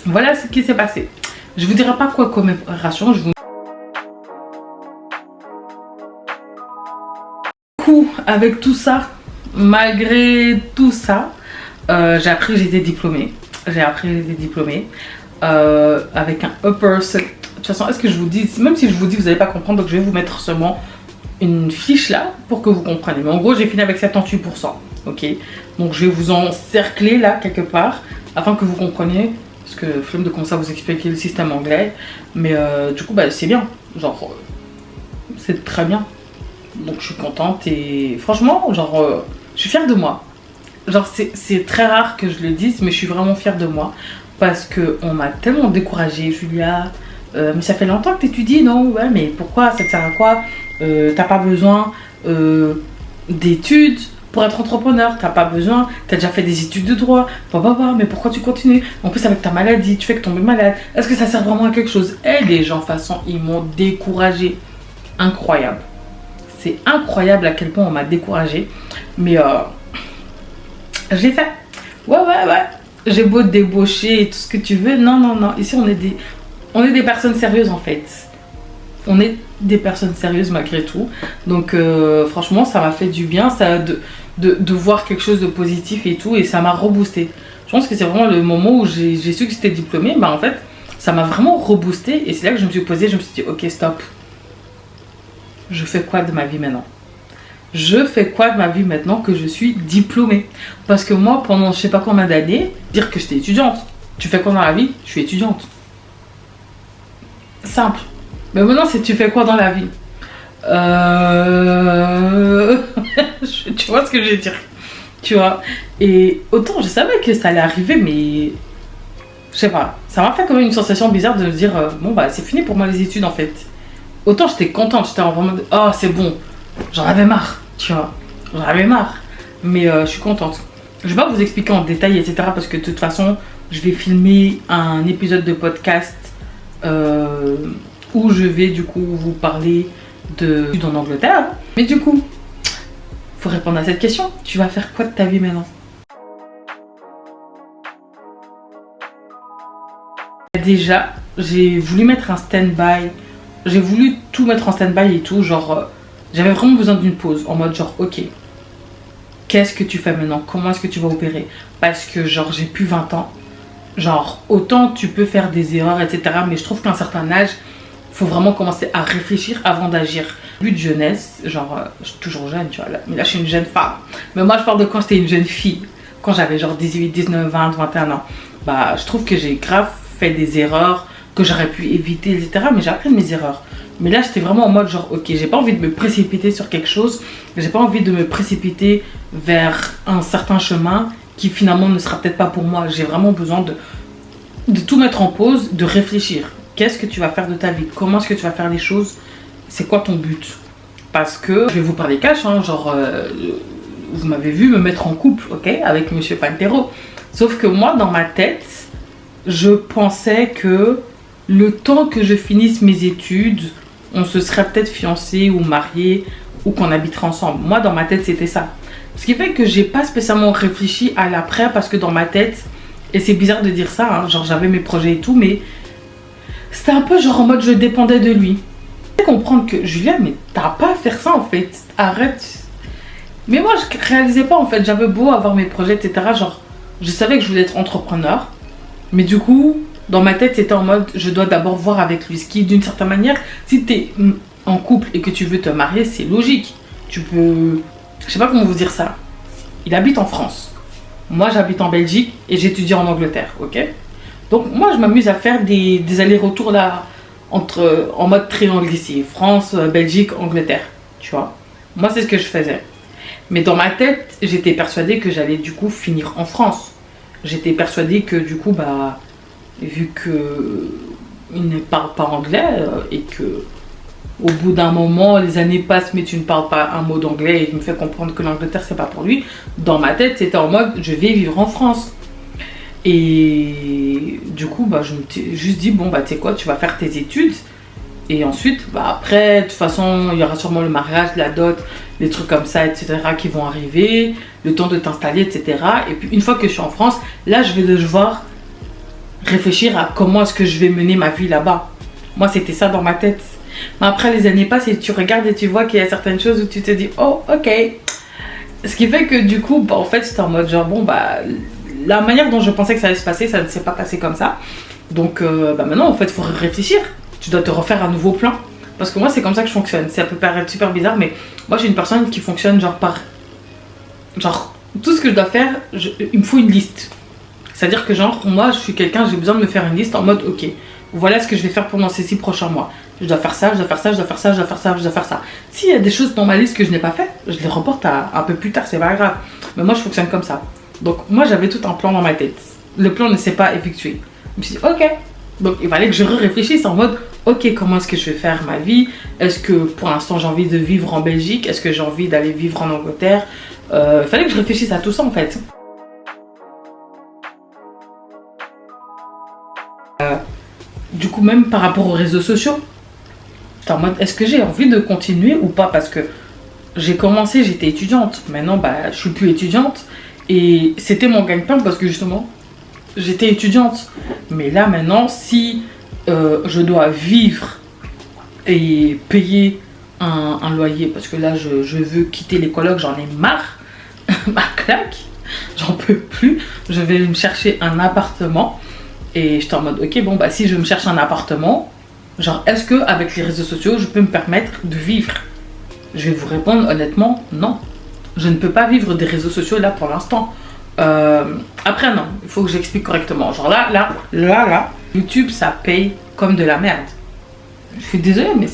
voilà ce qui s'est passé. Je vous dirai pas quoi comme opération. Du coup, avec tout ça, malgré tout ça, j'ai appris que j'étais diplômée. Avec un upper. De toute façon, est-ce que je vous dis, même si je vous dis, vous n'allez pas comprendre, donc je vais vous mettre seulement une fiche là pour que vous compreniez. Mais en gros, j'ai fini avec 78%. Ok, donc je vais vous encercler là quelque part afin que vous compreniez. Parce que flemme de commencer à vous expliquer le système anglais. Mais du coup, bah, c'est bien. Genre, c'est très bien. Donc je suis contente et franchement, genre, je suis fière de moi. Genre, c'est très rare que je le dise, mais je suis vraiment fière de moi. Parce qu'on m'a tellement découragée, Julia. Mais ça fait longtemps que tu étudies, non? Ouais, mais pourquoi? Ça te sert à quoi? T'as pas besoin d'études pour être entrepreneur, t'as pas besoin, t'as déjà fait des études de droit, mais pourquoi tu continues? En plus avec ta maladie, tu fais que tomber malade, est-ce que ça sert vraiment à quelque chose? Et les gens, de toute façon, ils m'ont découragée. Incroyable. C'est incroyable à quel point on m'a découragée. Mais je l'ai fait. Ouais. J'ai beau débaucher et tout ce que tu veux. Non. Ici, on est des personnes sérieuses en fait. On est des personnes sérieuses malgré tout. Donc franchement, ça m'a fait du bien ça, de voir quelque chose de positif et tout. Et ça m'a reboosté. Je pense que c'est vraiment le moment où j'ai su que j'étais diplômée. Bah en fait, ça m'a vraiment reboosté. Et c'est là que je me suis posée. Je me suis dit, ok, stop. Je fais quoi de ma vie maintenant? Je fais quoi de ma vie maintenant que je suis diplômée? Parce que moi, pendant je sais pas combien d'années, dire que j'étais étudiante. Tu fais quoi dans la vie? Je suis étudiante. Simple. Mais maintenant, c'est tu fais quoi dans la vie? Tu vois ce que je veux dire? Tu vois? Et autant je savais que ça allait arriver, mais je sais pas. Ça m'a fait quand même une sensation bizarre de me dire bon bah c'est fini pour moi les études en fait. Autant j'étais contente, j'étais en vraiment oh c'est bon. J'en avais marre, tu vois. J'en avais marre. Mais je suis contente. Je vais pas vous expliquer en détail, etc. Parce que de toute façon, je vais filmer un épisode de podcast où je vais du coup vous parler en Angleterre. Mais du coup, faut répondre à cette question. Tu vas faire quoi de ta vie maintenant? Déjà, j'ai voulu mettre un stand-by. J'ai voulu tout mettre en stand-by et tout. Genre, j'avais vraiment besoin d'une pause. En mode genre, ok. qu'est-ce que tu fais maintenant? Comment est-ce que tu vas opérer? Parce que genre j'ai plus 20 ans. Genre autant tu peux faire des erreurs, etc. Mais je trouve qu'à un certain âge, il faut vraiment commencer à réfléchir avant d'agir. But de jeunesse, genre je suis toujours jeune, tu vois, là. Mais là je suis une jeune femme. Mais moi je parle de quand j'étais une jeune fille. Quand j'avais genre 18, 19, 20, 21 ans. Bah je trouve que j'ai grave fait des erreurs que j'aurais pu éviter, etc. Mais j'ai appris de mes erreurs. Mais là j'étais vraiment en mode genre ok, j'ai pas envie de me précipiter sur quelque chose. J'ai pas envie de me précipiter vers un certain chemin qui finalement ne sera peut-être pas pour moi. J'ai vraiment besoin de tout mettre en pause, de réfléchir. Qu'est-ce que tu vas faire de ta vie? Comment est-ce que tu vas faire les choses? C'est quoi ton but? Parce que, je vais vous parler cash, hein, genre, vous m'avez vu me mettre en couple, ok, avec Monsieur Pantero. Sauf que moi, dans ma tête, je pensais que le temps que je finisse mes études, on se serait peut-être fiancés ou mariés ou qu'on habiterait ensemble. Moi, dans ma tête, c'était ça. Ce qui fait que j'ai pas spécialement réfléchi à l'après parce que dans ma tête, et c'est bizarre de dire ça, hein, genre j'avais mes projets et tout, mais c'était un peu genre en mode je dépendais de lui. Je comprendre que Julia, mais t'as pas à faire ça en fait, arrête. Mais moi je réalisais pas en fait, j'avais beau avoir mes projets, etc. Genre je savais que je voulais être entrepreneur, mais du coup dans ma tête c'était en mode je dois d'abord voir avec lui. Ce qui d'une certaine manière, si t'es en couple et que tu veux te marier, c'est logique. Tu peux, je sais pas comment vous dire ça. Il habite en France. Moi, j'habite en Belgique et j'étudie en Angleterre, ok? Donc, moi, je m'amuse à faire des allers-retours là, en mode triangle ici. France, Belgique, Angleterre, tu vois? Moi, c'est ce que je faisais. Mais dans ma tête, j'étais persuadée que j'allais du coup finir en France. J'étais persuadée que du coup, bah, vu qu'il ne parle pas anglais et que au bout d'un moment, les années passent, mais tu ne parles pas un mot d'anglais et il me fait comprendre que l'Angleterre, c'est pas pour lui. Dans ma tête, c'était en mode, je vais vivre en France. Et du coup, bah, je me suis juste dit, bon, bah, tu sais quoi, tu vas faire tes études. Et ensuite, bah, après, de toute façon, il y aura sûrement le mariage, la dot, les trucs comme ça, etc., qui vont arriver, le temps de t'installer, etc. Et puis, une fois que je suis en France, là, je vais devoir réfléchir à comment est-ce que je vais mener ma vie là-bas. Moi, c'était ça dans ma tête. Mais après les années passent et tu regardes et tu vois qu'il y a certaines choses où tu te dis oh ok. Ce qui fait que du coup bah, en fait c'était en mode genre bon bah la manière dont je pensais que ça allait se passer, ça ne s'est pas passé comme ça. Donc bah, maintenant en fait il faut réfléchir. Tu dois te refaire un nouveau plan. Parce que moi c'est comme ça que je fonctionne. Ça peut paraître super bizarre mais moi j'ai une personne qui fonctionne genre par genre tout ce que je dois faire il me faut une liste. C'est à dire que genre moi je suis quelqu'un, j'ai besoin de me faire une liste en mode ok, voilà ce que je vais faire pendant ces 6 prochains mois. Je dois faire ça, je dois faire ça, je dois faire ça, je dois faire ça, je dois faire ça. S'il y a des choses dans ma liste que je n'ai pas fait, je les reporte à un peu plus tard, c'est pas grave. Mais moi je fonctionne comme ça. Donc moi j'avais tout un plan dans ma tête. Le plan ne s'est pas effectué. Je me suis dit ok. Donc il fallait que je réfléchisse en mode ok, comment est-ce que je vais faire ma vie? Est-ce que pour l'instant j'ai envie de vivre en Belgique? Est-ce que j'ai envie d'aller vivre en Angleterre? Il fallait que je réfléchisse à tout ça en fait. Du coup même par rapport aux réseaux sociaux, en mode est-ce que j'ai envie de continuer ou pas? Parce que j'ai commencé, j'étais étudiante. Maintenant, bah, je suis plus étudiante. Et c'était mon gagne-pain parce que justement, j'étais étudiante. Mais là, maintenant, si je dois vivre et payer un loyer, parce que là, je veux quitter les colocs, j'en ai marre. Ma claque, j'en peux plus. Je vais me chercher un appartement. Et j'étais en mode, ok, bon, bah, si je me cherche un appartement, genre, est-ce que avec les réseaux sociaux, je peux me permettre de vivre? Je vais vous répondre honnêtement, non. Je ne peux pas vivre des réseaux sociaux là pour l'instant. Après, non, il faut que j'explique correctement. Genre là, YouTube, ça paye comme de la merde. Je suis désolée, mais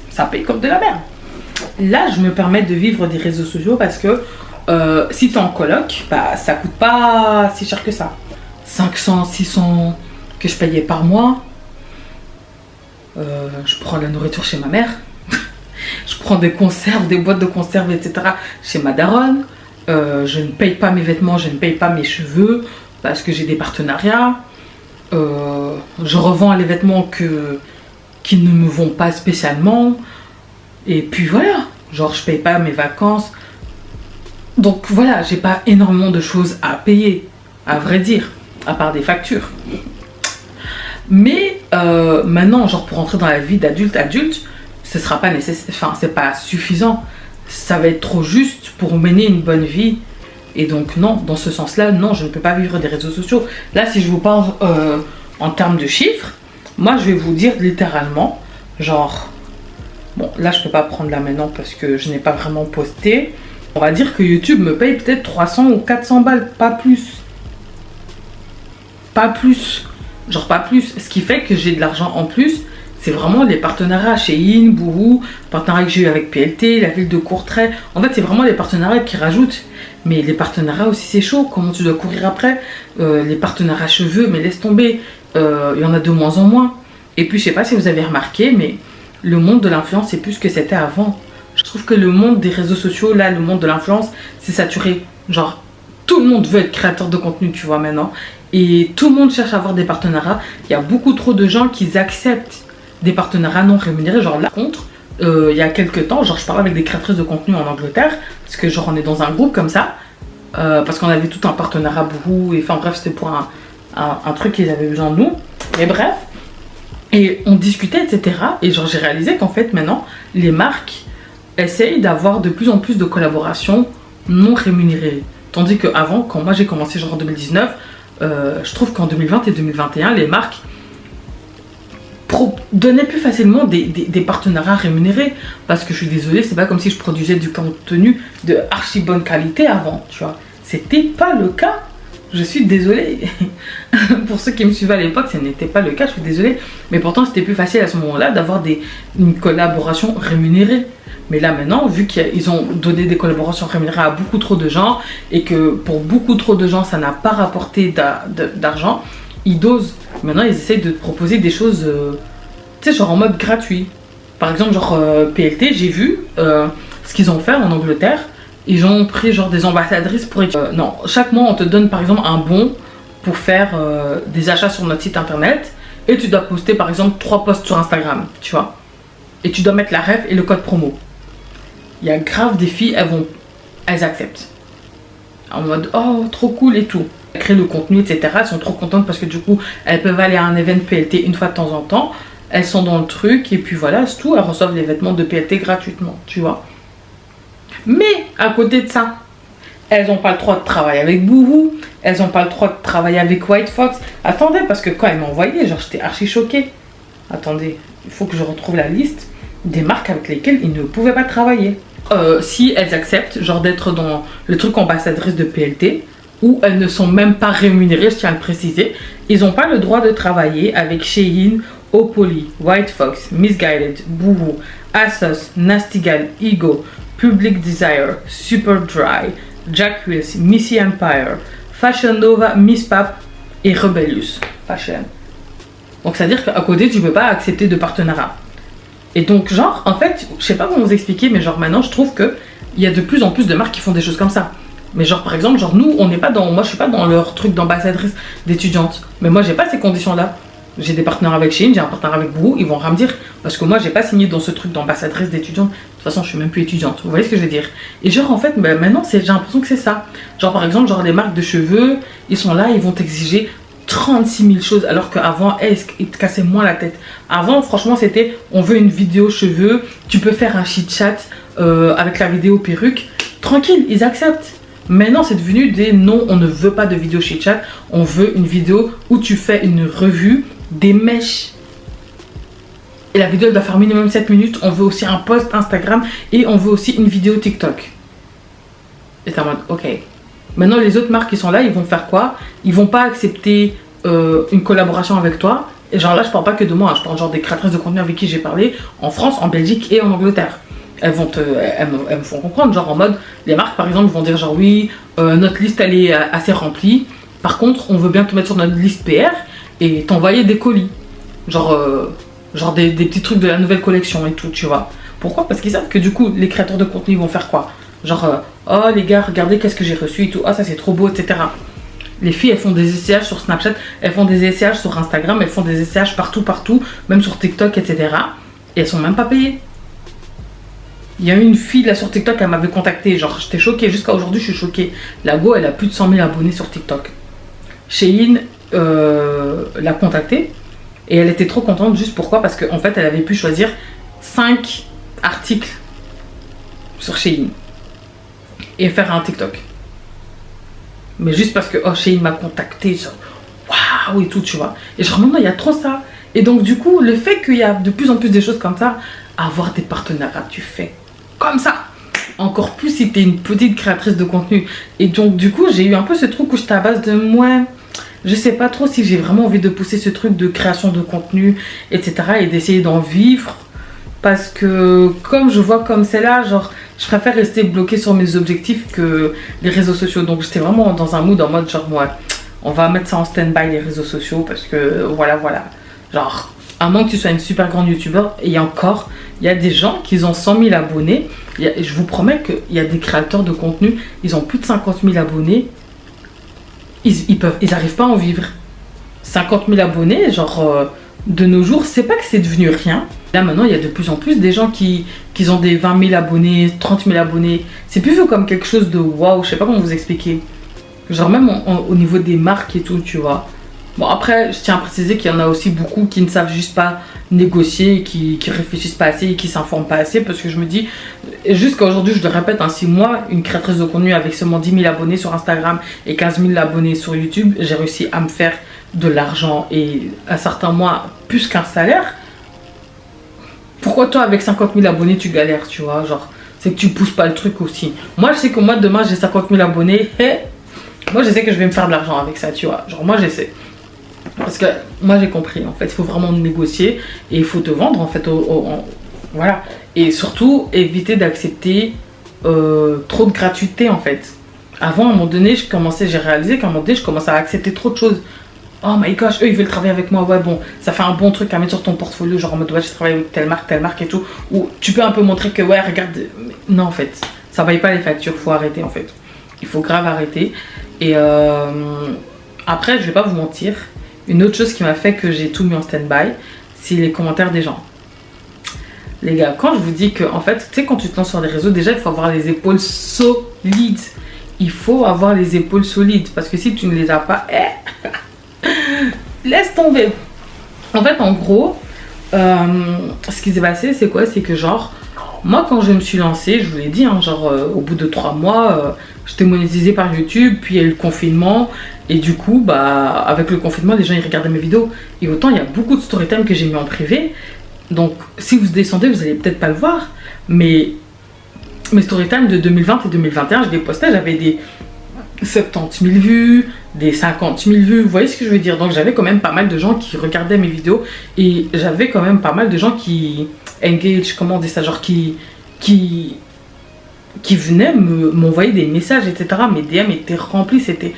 ça paye comme de la merde. Là, je me permets de vivre des réseaux sociaux parce que si t'es en coloc, bah, ça coûte pas si cher que ça. 500, 600 que je payais par mois. Je prends la nourriture chez ma mère. Je prends des conserves, des boîtes de conserves, etc. chez ma daronne. Je ne paye pas mes vêtements, je ne paye pas mes cheveux parce que j'ai des partenariats. Je revends les vêtements qui ne me vont pas spécialement. Et puis voilà, genre je paye pas mes vacances. Donc voilà, j'ai pas énormément de choses à payer, à vrai dire, à part des factures. Mais maintenant, genre pour entrer dans la vie d'adulte, ce sera pas nécessaire, enfin c'est pas suffisant. Ça va être trop juste pour mener une bonne vie Et donc non, dans ce sens-là, non, je ne peux pas vivre des réseaux sociaux. Là, si je vous parle en termes de chiffres, moi, je vais vous dire littéralement, genre, bon, là, je peux pas prendre là maintenant parce que je n'ai pas vraiment posté. On va dire que YouTube me paye peut-être 300 ou 400 balles, pas plus. Pas plus. Genre pas plus. Ce qui fait que j'ai de l'argent en plus, c'est vraiment les partenariats Shein, Boohoo, partenariats que j'ai eu avec PLT, la ville de Courtrai. En fait, c'est vraiment les partenariats qui rajoutent. Mais les partenariats aussi, c'est chaud. Comment tu dois courir après les partenariats cheveux, mais laisse tomber. Il y en a de moins en moins. Et puis, je sais pas si vous avez remarqué, mais le monde de l'influence, c'est plus ce que c'était avant. Je trouve que le monde des réseaux sociaux, là, le monde de l'influence, c'est saturé. Genre, tout le monde veut être créateur de contenu, tu vois, maintenant. Et tout le monde cherche à avoir des partenariats. Il y a beaucoup trop de gens qui acceptent des partenariats non rémunérés. Genre, là, contre, il y a quelques temps, genre, je parlais avec des créatrices de contenu en Angleterre, parce que, genre, on est dans un groupe comme ça, parce qu'on avait tout un partenariat Boohoo, et enfin, bref, c'était pour un truc qu'ils avaient besoin de nous. Mais bref, et on discutait, etc. Et genre, j'ai réalisé qu'en fait, maintenant, les marques essayent d'avoir de plus en plus de collaborations non rémunérées. Tandis qu'avant, quand moi j'ai commencé genre en 2019, je trouve qu'en 2020 et 2021, les marques donnaient plus facilement des partenariats rémunérés. Parce que je suis désolée, c'est pas comme si je produisais du contenu de archi bonne qualité avant, tu vois. C'était pas le cas. Je suis désolée. Pour ceux qui me suivaient à l'époque, ce n'était pas le cas, je suis désolée. Mais pourtant, c'était plus facile à ce moment-là d'avoir une collaboration rémunérée. Mais là maintenant, vu qu'ils ont donné des collaborations rémunérées à beaucoup trop de gens et que pour beaucoup trop de gens, ça n'a pas rapporté d'argent, ils dosent. Maintenant, ils essayent de proposer des choses, tu sais, genre en mode gratuit. Par exemple, genre PLT, j'ai vu ce qu'ils ont fait en Angleterre. Ils ont pris genre des ambassadrices pour... non, chaque mois, on te donne par exemple un bon pour faire des achats sur notre site internet. Et tu dois poster par exemple 3 posts sur Instagram, tu vois. Et tu dois mettre la ref et le code promo. Il y a grave des filles, elles acceptent. En mode, oh, trop cool et tout. Elles créent le contenu, etc. Elles sont trop contentes parce que du coup, elles peuvent aller à un event PLT une fois de temps en temps. Elles sont dans le truc et puis voilà, c'est tout. Elles reçoivent les vêtements de PLT gratuitement, tu vois. Mais à côté de ça, elles n'ont pas le droit de travailler avec Boohoo. Elles n'ont pas le droit de travailler avec White Fox. Attendez, parce que quand elles m'ont envoyé, genre j'étais archi choquée. Attendez, il faut que je retrouve la liste des marques avec lesquelles ils ne pouvaient pas travailler. Si elles acceptent, genre d'être dans le truc ambassadrice de PLT, où elles ne sont même pas rémunérées, je tiens à le préciser, ils n'ont pas le droit de travailler avec Shein, Opoly, White Fox, Missguided, Boohoo, Asos, Nasty Gal, Ego, Public Desire, Superdry, Jack Wills, Missy Empire, Fashion Nova, Miss Pap et Rebellious Fashion. Donc c'est à dire qu'à côté tu peux pas accepter de partenariat. Et donc genre en fait, je sais pas comment vous expliquer, mais genre maintenant je trouve que il y a de plus en plus de marques qui font des choses comme ça. Mais genre par exemple, genre nous on n'est pas dans, moi je suis pas dans leur truc d'ambassadrice d'étudiante. Mais moi j'ai pas ces conditions là. J'ai des partenaires avec Shein, j'ai un partenaire avec Boohoo, ils vont rien me dire parce que moi j'ai pas signé dans ce truc d'ambassadrice d'étudiante. De toute façon je suis même plus étudiante, vous voyez ce que je veux dire. Et genre en fait bah, maintenant j'ai l'impression que c'est ça. Genre par exemple genre les marques de cheveux, ils sont là, ils vont t'exiger 36 000 choses alors qu'avant ils te cassaient moins la tête. Avant franchement c'était on veut une vidéo cheveux, tu peux faire un chit chat avec la vidéo perruque, tranquille, ils acceptent. Maintenant c'est devenu des non, on ne veut pas de vidéo chit chat, on veut une vidéo où tu fais une revue des mèches. Et la vidéo elle doit faire minimum 7 minutes, on veut aussi un post Instagram et on veut aussi une vidéo TikTok. Et t'es en mode ok. Maintenant les autres marques qui sont là, ils vont faire quoi? Ils vont pas accepter une collaboration avec toi. Et genre là je parle pas que de moi, je parle genre des créatrices de contenu avec qui j'ai parlé en France, en Belgique et en Angleterre. Elles me font comprendre, genre en mode, les marques par exemple vont dire genre oui, notre liste elle est assez remplie. Par contre on veut bien te mettre sur notre liste PR et t'envoyer des colis. Genre des petits trucs de la nouvelle collection et tout, tu vois. Pourquoi? Parce qu'ils savent que du coup les créateurs de contenu vont faire quoi? Genre oh les gars regardez qu'est-ce que j'ai reçu et tout, ah ça c'est trop beau, etc. Les filles elles font des essayages sur Snapchat, elles font des essayages sur Instagram, elles font des essayages partout, même sur TikTok, etc. Et elles sont même pas payées. Il y a une fille là sur TikTok, elle m'avait contacté, genre j'étais choquée, jusqu'à aujourd'hui je suis choquée. La go elle a plus de 100 000 abonnés sur TikTok. Shein l'a contactée et elle était trop contente, juste pourquoi? Parce qu'en fait elle avait pu choisir 5 articles sur Shein et faire un TikTok. mais juste parce que Shein m'a contacté, genre waouh et tout, tu vois. Et genre maintenant, il y a trop ça. Et donc, du coup, le fait qu'il y a de plus en plus des choses comme ça, avoir des partenariats, tu fais comme ça. Encore plus si tu es une petite créatrice de contenu. Et donc, du coup, j'ai eu un peu ce truc où j'étais à base de moi. Je sais pas trop si j'ai vraiment envie de pousser ce truc de création de contenu, etc. et d'essayer d'en vivre. Parce que comme je vois comme c'est là, genre, je préfère rester bloquée sur mes objectifs que les réseaux sociaux. Donc j'étais vraiment dans un mood en mode genre, moi, on va mettre ça en stand-by les réseaux sociaux parce que voilà. Genre, à moins que tu sois une super grande youtubeur, et encore, il y a des gens qui ont 100 000 abonnés. Je vous promets qu'il y a des créateurs de contenu, ils ont plus de 50 000 abonnés. Ils n'arrivent pas à en vivre. 50 000 abonnés, genre, de nos jours, c'est pas que c'est devenu rien. Là, maintenant, il y a de plus en plus des gens qui ont des 20 000 abonnés, 30 000 abonnés. C'est plus vu comme quelque chose de waouh, je sais pas comment vous expliquer. Genre, même au niveau des marques et tout, tu vois. Bon, après, je tiens à préciser qu'il y en a aussi beaucoup qui ne savent juste pas négocier, qui réfléchissent pas assez et qui s'informent pas assez. Parce que je me dis, jusqu'à aujourd'hui, je le répète, hein, si moi, une créatrice de contenu avec seulement 10 000 abonnés sur Instagram et 15 000 abonnés sur YouTube, j'ai réussi à me faire de l'argent et à certains mois plus qu'un salaire. Pourquoi toi, avec 50 000 abonnés, tu galères, tu vois? Genre, c'est que tu pousses pas le truc aussi. Moi, je sais que moi, demain, j'ai 50 000 abonnés. Et moi, je sais que je vais me faire de l'argent avec ça, tu vois. Genre, moi, j'essaie. Parce que moi j'ai compris, en fait, il faut vraiment négocier et il faut te vendre, en fait, voilà. Et surtout, éviter d'accepter trop de gratuité, en fait. Avant, à un moment donné, j'ai réalisé qu'à un moment donné, je commençais à accepter trop de choses. Oh my gosh, eux, ils veulent travailler avec moi, ouais, bon, ça fait un bon truc à mettre sur ton portfolio, genre en mode, ouais, je travaille avec telle marque et tout. Ou tu peux un peu montrer que, ouais, regarde, non, en fait, ça paye pas les factures, faut arrêter, en fait. Il faut grave arrêter. Et après, je vais pas vous mentir. Une autre chose qui m'a fait que j'ai tout mis en stand-by, c'est les commentaires des gens. Les gars, quand je vous dis que, en fait, tu sais, quand tu te lances sur les réseaux, déjà, il faut avoir les épaules solides. Il faut avoir les épaules solides. Parce que si tu ne les as pas, laisse tomber. En fait, en gros, ce qui s'est passé, c'est quoi? C'est que, genre, moi, quand je me suis lancée, je vous l'ai dit, hein, genre, au bout de 3 mois, j'étais monétisée par YouTube, puis il y a eu le confinement. Et du coup, bah, avec le confinement, les gens ils regardaient mes vidéos. Et autant, il y a beaucoup de storytime que j'ai mis en privé. Donc, si vous descendez, vous allez peut-être pas le voir. Mais mes storytime de 2020 et 2021, je les postais, j'avais des 70 000 vues, des 50 000 vues. Vous voyez ce que je veux dire? Donc, j'avais quand même pas mal de gens qui regardaient mes vidéos. Et j'avais quand même pas mal de gens qui engage, comment on dit ça, genre qui venaient m'envoyer des messages, etc. Mes DM étaient remplis, c'était...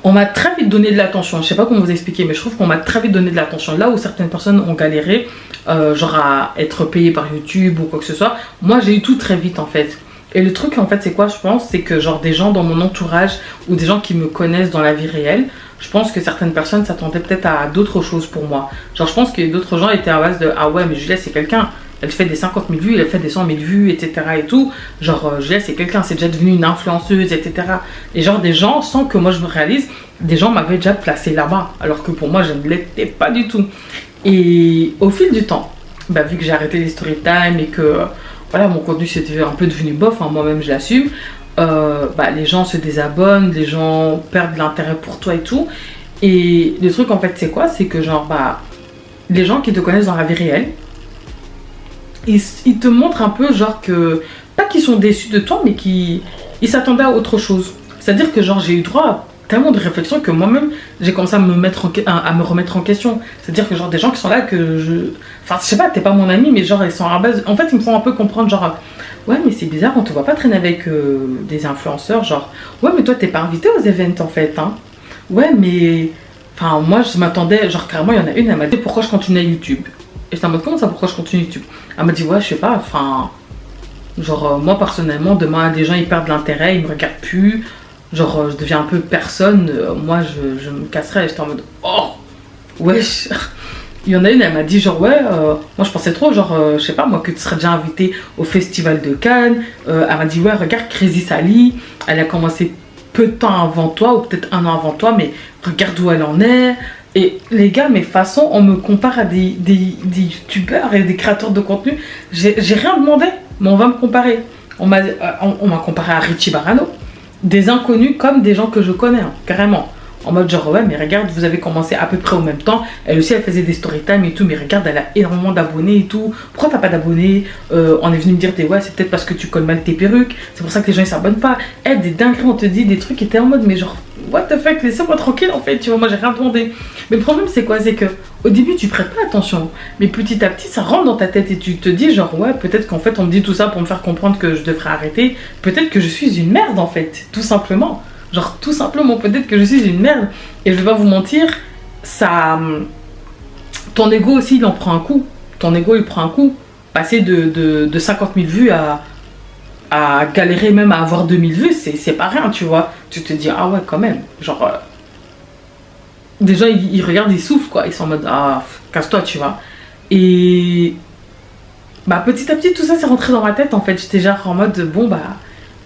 On m'a très vite donné de l'attention, je sais pas comment vous expliquer, mais je trouve qu'on m'a très vite donné de l'attention. Là où certaines personnes ont galéré, genre à être payées par YouTube ou quoi que ce soit, moi j'ai eu tout très vite en fait. Et le truc en fait c'est quoi je pense, c'est que genre des gens dans mon entourage ou des gens qui me connaissent dans la vie réelle, je pense que certaines personnes s'attendaient peut-être à d'autres choses pour moi. Genre je pense que d'autres gens étaient à base de ah ouais mais Julia c'est quelqu'un. Elle fait des 50 000 vues, elle fait des 100 000 vues, etc. et tout. Genre, Julia, c'est quelqu'un, c'est déjà devenu une influenceuse, etc. Et genre, des gens, sans que moi je me réalise, des gens m'avaient déjà placé là-bas. Alors que pour moi, je ne l'étais pas du tout. Et au fil du temps, bah, vu que j'ai arrêté les story time et que voilà, mon contenu c'était un peu devenu bof, hein, moi-même je l'assume, bah, les gens se désabonnent, les gens perdent l'intérêt pour toi et tout. Et le truc, en fait, c'est quoi? C'est que genre, bah, les gens qui te connaissent dans la vie réelle, ils te montrent un peu genre que, pas qu'ils sont déçus de toi, mais qu'ils s'attendaient à autre chose. C'est-à-dire que genre j'ai eu droit à tellement de réflexions que moi-même j'ai commencé à me remettre en question. C'est-à-dire que genre des gens qui sont là que enfin je sais pas, t'es pas mon ami, mais genre ils sont à la base, en fait ils me font un peu comprendre genre ouais mais c'est bizarre, on te voit pas traîner avec des influenceurs, genre ouais mais toi t'es pas invité aux events en fait, hein. Ouais mais, enfin moi je m'attendais, genre carrément il y en a une, elle m'a dit pourquoi je continue à YouTube. Et j'étais en mode comment ça, pourquoi je continue YouTube? Elle m'a dit ouais je sais pas, enfin genre moi personnellement demain des gens ils perdent l'intérêt, ils me regardent plus, genre je deviens un peu personne, moi je me casserais. Et j'étais en mode oh wesh. Il y en a une, elle m'a dit genre ouais moi je pensais trop genre je sais pas moi que tu serais déjà invitée au festival de Cannes. Elle m'a dit ouais regarde Crazy Sally, elle a commencé peu de temps avant toi ou peut-être 1 an avant toi, mais regarde où elle en est. Et les gars, mais façon, on me compare à des youtubeurs et des créateurs de contenu. J'ai rien demandé, mais on va me comparer. On m'a comparé à Richie Barano. des inconnus comme des gens que je connais, hein, carrément. En mode genre, ouais, mais regarde, vous avez commencé à peu près au même temps. Elle aussi, elle faisait des story time et tout. Mais regarde, elle a énormément d'abonnés et tout. Pourquoi t'as pas d'abonnés? On est venu me dire, ouais, c'est peut-être parce que tu colles mal tes perruques. C'est pour ça que les gens ils s'abonnent pas. Elle, des dingueries, on te dit des trucs qui étaient en mode, mais genre, what the fuck, laissez-moi tranquille en fait. Tu vois, moi j'ai rien demandé. Mais le problème, c'est quoi? C'est que au début, tu prêtes pas attention. Mais petit à petit, ça rentre dans ta tête et tu te dis, genre, ouais, peut-être qu'en fait, on me dit tout ça pour me faire comprendre que je devrais arrêter. Peut-être que je suis une merde en fait, tout simplement. Genre, tout simplement, peut-être que je suis une merde. Et je vais pas vous mentir, ça... Ton ego aussi, il en prend un coup. Ton ego, il prend un coup. Passer de 50 000 vues à galérer même à avoir 2000 vues, c'est pas rien, tu vois. Tu te dis, ah ouais, quand même. Genre... des gens, ils regardent, ils soufflent, quoi. Ils sont en mode, ah, casse-toi, tu vois. Et... bah, petit à petit, tout ça, c'est rentré dans ma tête, en fait. J'étais genre en mode, bon, bah...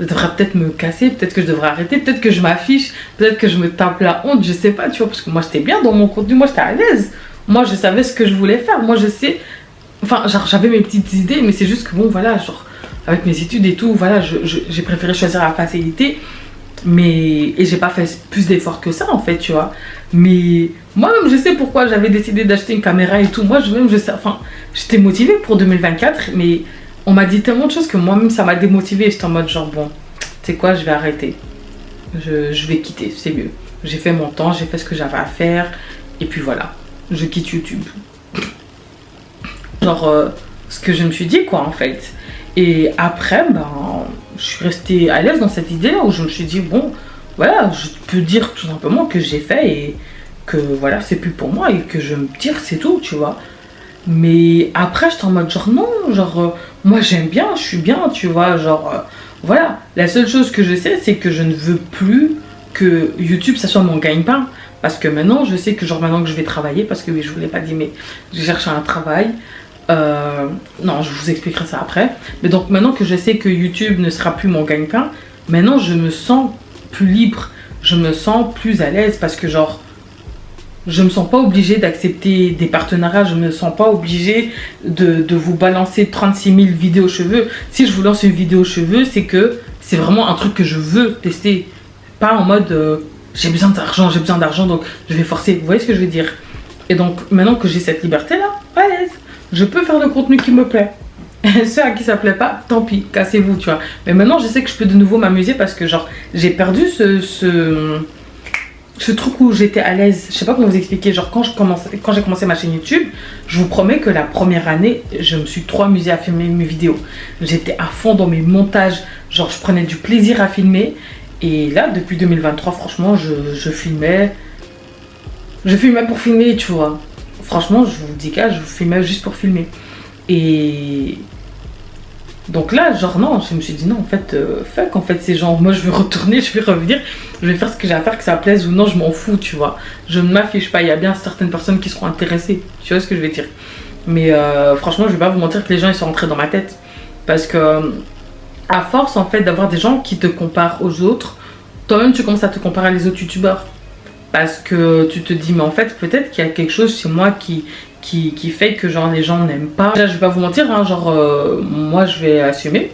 je devrais peut-être me casser, peut-être que je devrais arrêter, peut-être que je m'affiche, peut-être que je me tape la honte, je sais pas, tu vois, parce que moi j'étais bien dans mon contenu, moi j'étais à l'aise, moi je savais ce que je voulais faire, moi je sais, enfin genre j'avais mes petites idées, mais c'est juste que bon voilà, genre avec mes études et tout, voilà, j'ai préféré choisir la facilité, mais, et j'ai pas fait plus d'efforts que ça en fait, tu vois, mais moi-même je sais pourquoi j'avais décidé d'acheter une caméra et tout, moi je sais, enfin j'étais motivée pour 2024, mais... on m'a dit tellement de choses que moi-même ça m'a démotivée. J'étais en mode genre bon, tu sais quoi, je vais arrêter. Je vais quitter, c'est mieux. J'ai fait mon temps, j'ai fait ce que j'avais à faire. Et puis voilà, je quitte YouTube. Genre ce que je me suis dit quoi en fait. Et après, ben, je suis restée à l'aise dans cette idée-là où je me suis dit bon, voilà, je peux dire tout simplement que j'ai fait et que voilà, c'est plus pour moi et que je me tire, c'est tout, tu vois. Mais après, j'étais en mode genre non, genre moi j'aime bien, je suis bien, tu vois, genre voilà. La seule chose que je sais, c'est que je ne veux plus que YouTube ça soit mon gagne-pain. Parce que maintenant, je sais que genre maintenant que je vais travailler, parce que oui, je vous l'ai pas dit, mais j'ai cherché un travail. Non, je vous expliquerai ça après. Mais donc maintenant que je sais que YouTube ne sera plus mon gagne-pain, maintenant je me sens plus libre, je me sens plus à l'aise parce que genre... je me sens pas obligée d'accepter des partenariats, je me sens pas obligée de vous balancer 36 000 vidéos cheveux. Si je vous lance une vidéo cheveux, c'est que c'est vraiment un truc que je veux tester. Pas en mode j'ai besoin d'argent, donc je vais forcer. Vous voyez ce que je veux dire? Et donc maintenant que j'ai cette liberté-là, à l'aise, je peux faire le contenu qui me plaît. Ceux à qui ça plaît pas, tant pis, cassez-vous, tu vois. Mais maintenant, je sais que je peux de nouveau m'amuser parce que genre j'ai perdu ce truc où j'étais à l'aise, je sais pas comment vous expliquer, genre quand j'ai commencé ma chaîne YouTube, je vous promets que la première année, je me suis trop amusée à filmer mes vidéos. J'étais à fond dans mes montages, genre je prenais du plaisir à filmer. Et là, depuis 2023, franchement, je filmais pour filmer, tu vois. Franchement, je vous dis que je filmais juste pour filmer. Et... donc là, genre non, je me suis dit non, en fait, fuck, en fait, c'est genre, moi je vais retourner, je vais revenir, je vais faire ce que j'ai à faire, que ça plaise ou non, je m'en fous, tu vois. Je ne m'affiche pas, il y a bien certaines personnes qui seront intéressées, tu vois ce que je veux dire. Mais franchement, je vais pas vous mentir que les gens, ils sont rentrés dans ma tête. Parce que, à force, en fait, d'avoir des gens qui te comparent aux autres, toi-même, tu commences à te comparer à les autres youtubeurs. Parce que tu te dis, mais en fait, peut-être qu'il y a quelque chose chez moi qui fait que genre les gens n'aiment pas. Déjà, je vais pas vous mentir, hein, genre moi je vais assumer.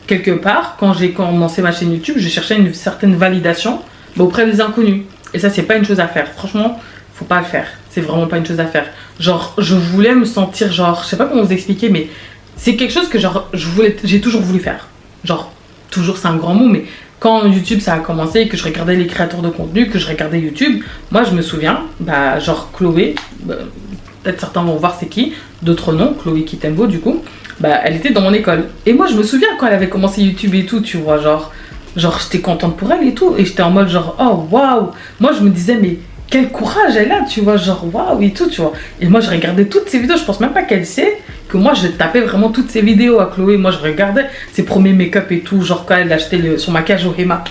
Quelque part, quand j'ai commencé ma chaîne YouTube, je cherchais une certaine validation auprès des inconnus. Et ça, c'est pas une chose à faire. Franchement, faut pas le faire. C'est vraiment pas une chose à faire. Genre, je voulais me sentir genre, je sais pas comment vous expliquer, mais c'est quelque chose que genre, j'ai toujours voulu faire. Genre, toujours c'est un grand mot, mais quand YouTube ça a commencé et que je regardais les créateurs de contenu, que je regardais YouTube, moi je me souviens, bah genre Chloé, peut-être certains vont voir c'est qui, d'autres non, Chloé Kitembo du coup, bah elle était dans mon école. Et moi je me souviens quand elle avait commencé YouTube et tout, tu vois, genre j'étais contente pour elle et tout, et j'étais en mode genre oh waouh, moi je me disais mais quel courage elle a, tu vois, genre waouh et tout, tu vois. Et moi je regardais toutes ses vidéos, je pense même pas qu'elle sait que moi je tapais vraiment toutes ses vidéos à Chloé, moi je regardais ses premiers make-up et tout, genre quand elle achetait son maquillage au Hema.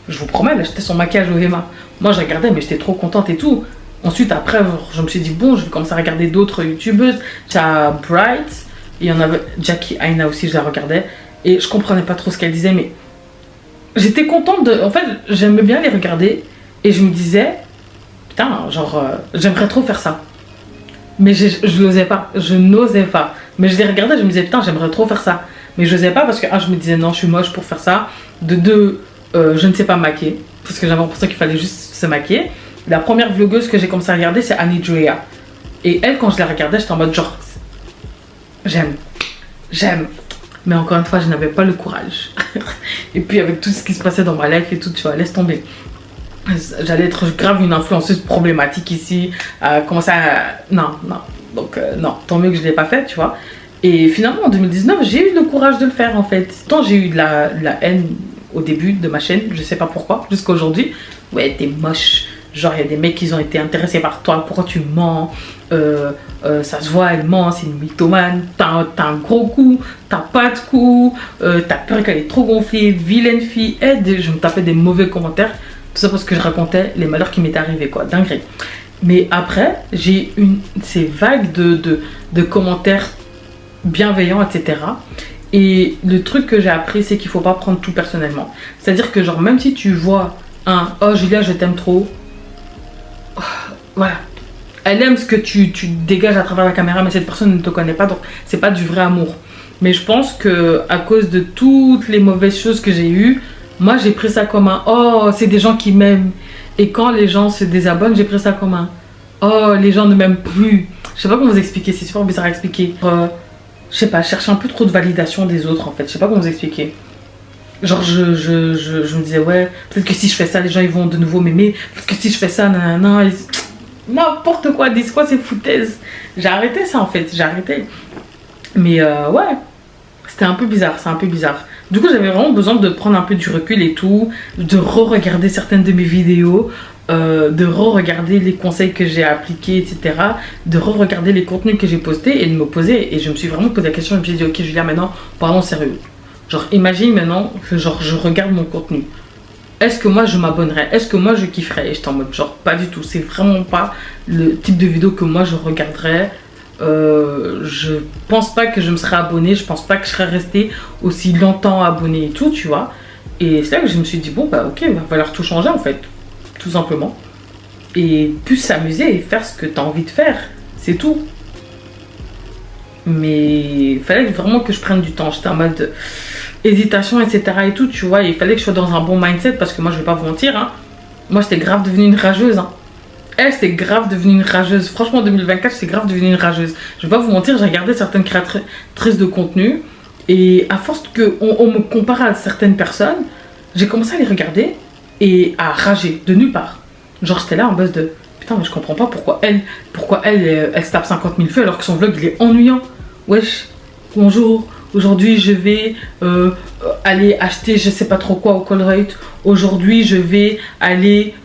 Je vous promets, elle achetait son maquillage au Hema. Moi je regardais mais j'étais trop contente et tout. Ensuite après je me suis dit bon je vais commencer à regarder d'autres youtubeuses. T'as Bright, il y en avait Jackie Aina aussi, je la regardais. Et je comprenais pas trop ce qu'elle disait mais j'étais contente de... En fait j'aimais bien les regarder et je me disais putain genre j'aimerais trop faire ça. Mais je n'osais pas, je n'osais pas. Mais je les regardais, je me disais putain j'aimerais trop faire ça. Mais je n'osais pas parce que je me disais non je suis moche pour faire ça. De deux, je ne sais pas maquiller, parce que j'avais l'impression qu'il fallait juste se maquiller. La première vlogueuse que j'ai commencé à regarder, c'est Annie Drea. Et elle, quand je la regardais, j'étais en mode genre, j'aime. Mais encore une fois, je n'avais pas le courage. Et puis avec tout ce qui se passait dans ma life et tout, tu vois, laisse tomber. J'allais être grave une influenceuse problématique ici. Commencer à... Non. Donc non, tant mieux que je ne l'ai pas fait, tu vois. Et finalement, en 2019, j'ai eu le courage de le faire, en fait. Tant j'ai eu de la haine au début de ma chaîne, je sais pas pourquoi, jusqu'à aujourd'hui. Ouais, t'es moche. Genre, il y a des mecs qui ont été intéressés par toi. Pourquoi tu mens? Ça se voit, elle ment, c'est une mythomane. T'as un gros cou, t'as pas de cou. T'as peur qu'elle est trop gonflée. Vilaine fille. Je me tapais des mauvais commentaires. Tout ça parce que je racontais les malheurs qui m'étaient arrivés, quoi. Dinguerie. Mais après, j'ai ces vagues de commentaires bienveillants, etc. Et le truc que j'ai appris, c'est qu'il faut pas prendre tout personnellement. C'est-à-dire que, genre, même si tu vois oh Julia, je t'aime trop. Voilà. Elle aime ce que tu dégages à travers la caméra, mais cette personne ne te connaît pas, donc c'est pas du vrai amour. Mais je pense que à cause de toutes les mauvaises choses que j'ai eues, moi j'ai pris ça comme un oh, c'est des gens qui m'aiment. Et quand les gens se désabonnent, j'ai pris ça comme un oh, les gens ne m'aiment plus. Je sais pas comment vous expliquer, c'est super bizarre à expliquer. Je sais pas, je cherche un peu trop de validation des autres en fait. Je sais pas comment vous expliquer. Genre je me disais ouais, peut-être que si je fais ça, les gens ils vont de nouveau m'aimer. Peut-être que si je fais ça, nanana, n'importe quoi, dis quoi, c'est foutaise. J'ai arrêté ça en fait, j'ai arrêté. Mais ouais, c'était un peu bizarre, c'est un peu bizarre. Du coup j'avais vraiment besoin de prendre un peu du recul et tout, de re-regarder certaines de mes vidéos, de re-regarder les conseils que j'ai appliqués, etc. De re-regarder les contenus que j'ai postés et de me poser. Et je me suis vraiment posé la question, je me suis dit ok Julia, maintenant parlons sérieux. Genre imagine maintenant que genre je regarde mon contenu. Est-ce que moi je m'abonnerais? Est-ce que moi je kifferais? Et j'étais en mode genre pas du tout. C'est vraiment pas le type de vidéo que moi je regarderais. Je pense pas que je me serais abonnée. Je pense pas que je serais restée aussi longtemps abonnée et tout, tu vois. Et c'est là que je me suis dit bon bah ok, il va falloir tout changer en fait. Tout simplement. Et plus s'amuser et faire ce que tu as envie de faire. C'est tout. Mais il fallait vraiment que je prenne du temps. J'étais en mode hésitation, etc. et tout, tu vois. Et il fallait que je sois dans un bon mindset parce que moi, je vais pas vous mentir. Hein. Moi, j'étais grave devenue une rageuse. Hein. Elle, c'était grave devenue une rageuse. Franchement, en 2024, j'étais grave devenue une rageuse. Je vais pas vous mentir, j'ai regardé certaines créatrices de contenu. Et à force qu'on me compare à certaines personnes, j'ai commencé à les regarder et à rager de nulle part. Genre, j'étais là en base de putain, mais je comprends pas pourquoi elle se tape 50 000 vues alors que son vlog il est ennuyant. Wesh, bonjour, aujourd'hui je vais aller acheter je sais pas trop quoi au Colruyt. Aujourd'hui je vais aller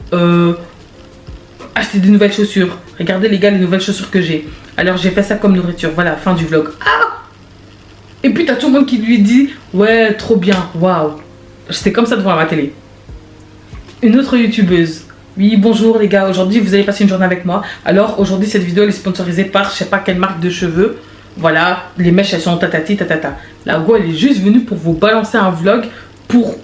acheter des nouvelles chaussures. Regardez les gars, les nouvelles chaussures que j'ai. Alors j'ai fait ça comme nourriture. Voilà, fin du vlog. Ah! Et puis t'as tout le monde qui lui dit ouais, trop bien, waouh. J'étais comme ça devant ma télé. Une autre youtubeuse. Oui, bonjour les gars, aujourd'hui vous allez passer une journée avec moi. Alors aujourd'hui cette vidéo elle est sponsorisée par je sais pas quelle marque de cheveux. Voilà, les mèches elles sont tatati tatata. La go elle est juste venue pour vous balancer un vlog pour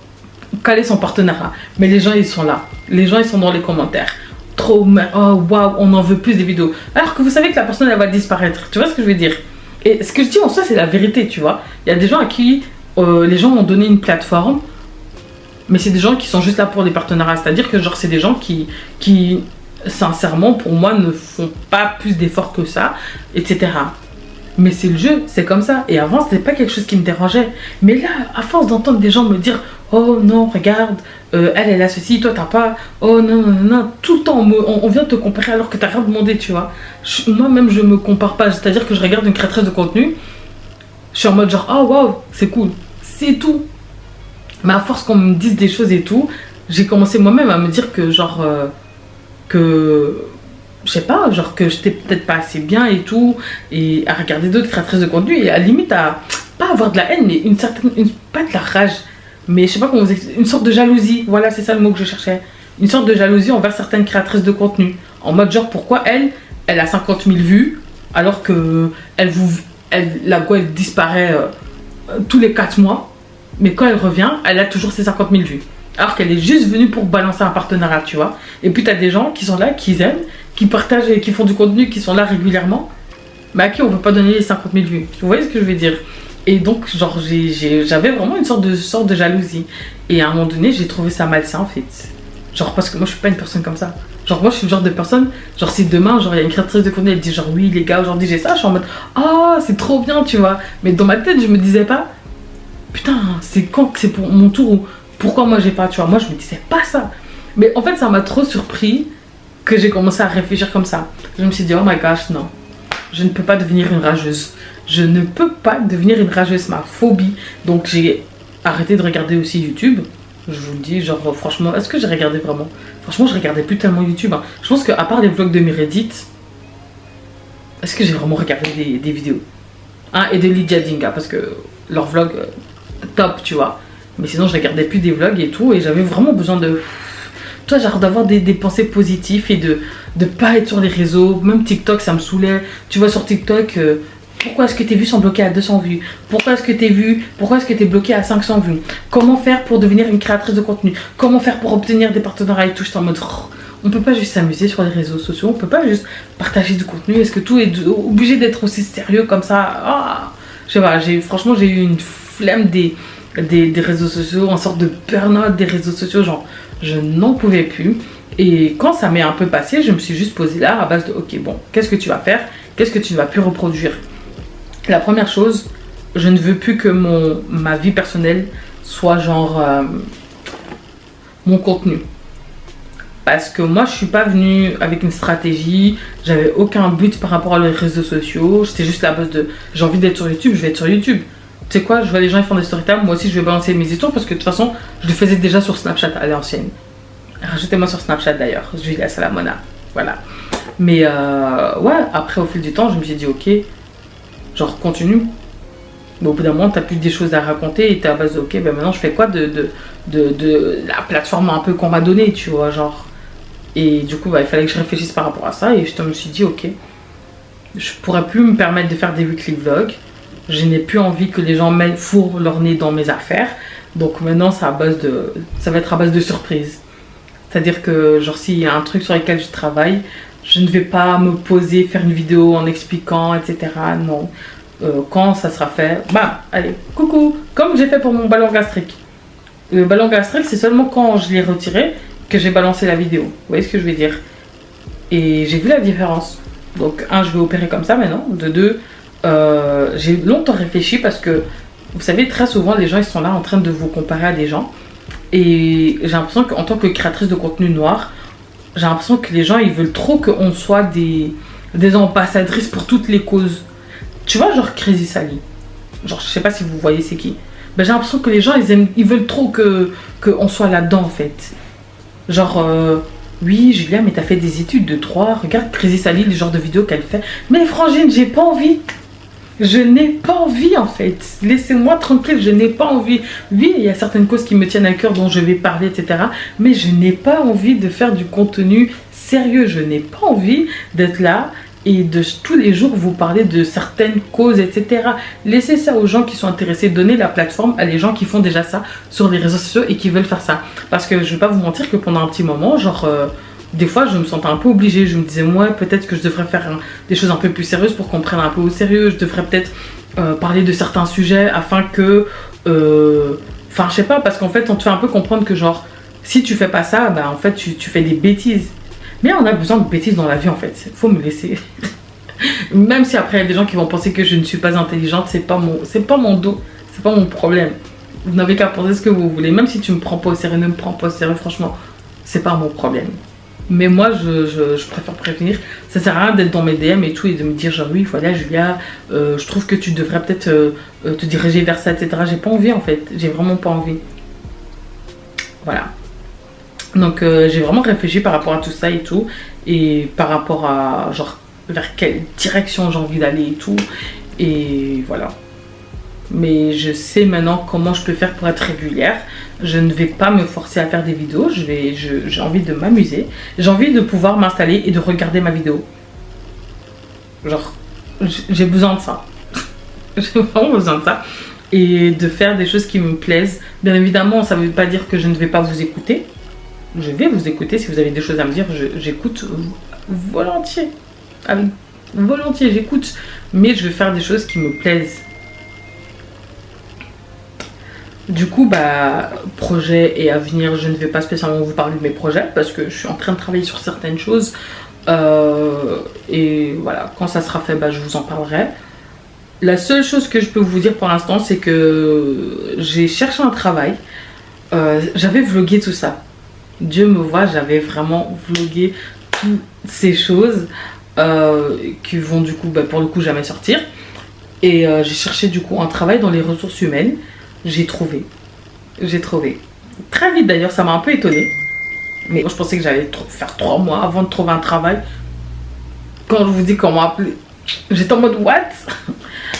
caler son partenariat. Mais les gens ils sont là. Les gens ils sont dans les commentaires. Trop, oh waouh, on en veut plus des vidéos. Alors que vous savez que la personne elle va disparaître. Tu vois ce que je veux dire? Et ce que je dis en soi c'est la vérité, tu vois. Il y a des gens à qui les gens ont donné une plateforme. Mais c'est des gens qui sont juste là pour des partenariats. C'est-à-dire que genre c'est des gens qui sincèrement pour moi ne font pas plus d'efforts que ça, etc. Mais c'est le jeu, c'est comme ça. Et avant c'était pas quelque chose qui me dérangeait. Mais là, à force d'entendre des gens me dire oh non, regarde, elle a ceci, toi t'as pas. Oh non, non, non, tout le temps on vient te comparer alors que t'as rien demandé, tu vois. Moi-même je me compare pas. C'est-à-dire que je regarde une créatrice de contenu, je suis en mode genre oh waouh, c'est cool. C'est tout. Mais à force qu'on me dise des choses et tout, j'ai commencé moi-même à me dire que genre que je sais pas, genre que j'étais peut-être pas assez bien et tout, et à regarder d'autres créatrices de contenu et à la limite à pas avoir de la haine, mais pas de la rage, mais je sais pas comment vous expliquer, une sorte de jalousie. Voilà, c'est ça le mot que je cherchais. Une sorte de jalousie envers certaines créatrices de contenu, en mode genre pourquoi elle a 50 000 vues alors que la go elle disparaît tous les 4 mois. Mais quand elle revient, elle a toujours ses 50 000 vues. Alors qu'elle est juste venue pour balancer un partenariat, tu vois. Et puis tu as des gens qui sont là, qui aiment, qui partagent et qui font du contenu, qui sont là régulièrement, mais à qui on ne veut pas donner les 50 000 vues. Vous voyez ce que je veux dire? Et donc, genre, j'avais vraiment une sorte de jalousie. Et à un moment donné, j'ai trouvé ça malsain, en fait. Genre, parce que moi, je suis pas une personne comme ça. Genre, moi, je suis le genre de personne, genre, si demain, genre, il y a une créatrice de contenu, elle dit, genre, oui, les gars, aujourd'hui, j'ai ça, je suis en mode, ah, c'est trop bien, tu vois. Mais dans ma tête, je me disais pas, putain, c'est quand que c'est pour mon tour ou pourquoi moi, j'ai pas, tu vois. Moi, je me disais pas ça. Mais en fait, ça m'a trop surpris que j'ai commencé à réfléchir comme ça. Je me suis dit, oh my gosh, non. Je ne peux pas devenir une rageuse. Je ne peux pas devenir une rageuse, c'est ma phobie. Donc, j'ai arrêté de regarder aussi YouTube. Je vous le dis, genre, franchement, est-ce que j'ai regardé vraiment? Franchement, je regardais plus tellement YouTube. Hein. Je pense qu'à part les vlogs de Meredith, est-ce que j'ai vraiment regardé des vidéos? Hein, et de Lydia Dinga, parce que leur vlog, top, tu vois. Mais sinon, je regardais plus des vlogs et tout. Et j'avais vraiment besoin de... Toi, genre, d'avoir des pensées positives et de pas être sur les réseaux. Même TikTok, ça me saoulait. Tu vois, sur TikTok... pourquoi est-ce que tes vues sont bloquées à 200 vues? Pourquoi est-ce que t'es bloqué à 500 vues? Comment faire pour devenir une créatrice de contenu? Comment faire pour obtenir des partenariats et tout? J'étais en mode, on peut pas juste s'amuser sur les réseaux sociaux, on peut pas juste partager du contenu. Est-ce que tout est obligé d'être aussi sérieux comme ça? Je sais pas, franchement, j'ai eu une flemme des réseaux sociaux, en sorte de burn-out des réseaux sociaux, genre, je n'en pouvais plus. Et quand ça m'est un peu passé, je me suis juste posée là à base de, ok, bon, qu'est-ce que tu vas faire? Qu'est-ce que tu ne vas plus reproduire? La première chose, je ne veux plus que ma vie personnelle soit genre mon contenu. Parce que moi, je suis pas venue avec une stratégie, j'avais aucun but par rapport à les réseaux sociaux. C'était juste la base de j'ai envie d'être sur YouTube, je vais être sur YouTube. Tu sais quoi, je vois les gens ils font des story time, moi aussi je vais balancer mes histoires parce que de toute façon, je le faisais déjà sur Snapchat à l'ancienne. Rajoutez-moi sur Snapchat d'ailleurs, Julia Salamona. Voilà. Mais ouais, après au fil du temps, je me suis dit ok. Genre continue. Mais au bout d'un moment, t'as plus des choses à raconter et t'es à base de ok, ben maintenant je fais quoi de la plateforme un peu qu'on m'a donnée, tu vois, genre. Et du coup, bah, il fallait que je réfléchisse par rapport à ça et je me suis dit ok, je pourrais plus me permettre de faire des weekly vlogs. Je n'ai plus envie que les gens fourrent leur nez dans mes affaires. Donc maintenant, ça va être à base de surprises. C'est-à-dire que genre s'il y a un truc sur lequel je travaille, je ne vais pas me poser, faire une vidéo en expliquant, etc. Non. Quand ça sera fait, bah, allez, coucou. Comme j'ai fait pour mon ballon gastrique. Le ballon gastrique, c'est seulement quand je l'ai retiré que j'ai balancé la vidéo. Vous voyez ce que je veux dire? Et j'ai vu la différence. Donc, un, je vais opérer comme ça maintenant. De deux, j'ai longtemps réfléchi parce que, vous savez, très souvent, les gens, ils sont là en train de vous comparer à des gens. Et j'ai l'impression qu'en tant que créatrice de contenu noir, j'ai l'impression que les gens, ils veulent trop qu'on soit des ambassadrices pour toutes les causes. Tu vois, genre Crazy Sally. Genre, je sais pas si vous voyez c'est qui. Ben, j'ai l'impression que les gens, ils veulent trop qu'on soit là-dedans, en fait. Genre, oui, Julia, mais t'as fait des études de 3. Regarde Crazy Sally, le genre de vidéo qu'elle fait. Mais frangine, j'ai pas envie. Je n'ai pas envie, en fait. Laissez-moi tranquille, je n'ai pas envie. Oui, il y a certaines causes qui me tiennent à cœur dont je vais parler, etc. Mais je n'ai pas envie de faire du contenu sérieux. Je n'ai pas envie d'être là et de tous les jours vous parler de certaines causes, etc. Laissez ça aux gens qui sont intéressés. Donnez la plateforme à les gens qui font déjà ça sur les réseaux sociaux et qui veulent faire ça. Parce que je ne vais pas vous mentir que pendant un petit moment, genre... des fois, je me sentais un peu obligée. Je me disais, moi, peut-être que je devrais faire des choses un peu plus sérieuses pour qu'on prenne un peu au sérieux. Je devrais peut-être parler de certains sujets afin que... Enfin, je sais pas, parce qu'en fait, on te fait un peu comprendre que, genre, si tu fais pas ça, bah, en fait, tu fais des bêtises. Mais on a besoin de bêtises dans la vie, en fait. Faut me laisser. Même si après, il y a des gens qui vont penser que je ne suis pas intelligente, c'est pas mon dos. C'est pas mon problème. Vous n'avez qu'à penser ce que vous voulez. Même si tu me prends pas au sérieux, ne me prends pas au sérieux, franchement, c'est pas mon problème. Mais moi, je préfère prévenir. Ça sert à rien d'être dans mes DM et tout et de me dire genre oui, voilà Julia, je trouve que tu devrais peut-être te diriger vers ça, etc. J'ai pas envie en fait. J'ai vraiment pas envie. Voilà. Donc j'ai vraiment réfléchi par rapport à tout ça et tout. Et par rapport à genre vers quelle direction j'ai envie d'aller et tout. Et voilà. Mais je sais maintenant comment je peux faire pour être régulière. Je ne vais pas me forcer à faire des vidéos. J'ai envie de m'amuser. J'ai envie de pouvoir m'installer et de regarder ma vidéo. Genre, j'ai besoin de ça. J'ai vraiment besoin de ça. Et de faire des choses qui me plaisent. Bien évidemment, ça ne veut pas dire que je ne vais pas vous écouter. Je vais vous écouter. Si vous avez des choses à me dire, j'écoute volontiers. Volontiers, j'écoute. Mais je vais faire des choses qui me plaisent. Du coup, bah, projet et avenir, je ne vais pas spécialement vous parler de mes projets parce que je suis en train de travailler sur certaines choses. Et voilà, quand ça sera fait, bah, je vous en parlerai. La seule chose que je peux vous dire pour l'instant, c'est que j'ai cherché un travail. J'avais vlogué tout ça. Dieu me voit, j'avais vraiment vlogué toutes ces choses qui vont du coup, bah, pour le coup, jamais sortir. Et j'ai cherché du coup un travail dans les ressources humaines. J'ai trouvé. J'ai trouvé. Très vite d'ailleurs, ça m'a un peu étonnée. Mais moi, je pensais que j'allais faire 3 mois avant de trouver un travail. Quand je vous dis qu'on m'a appelé, j'étais en mode what?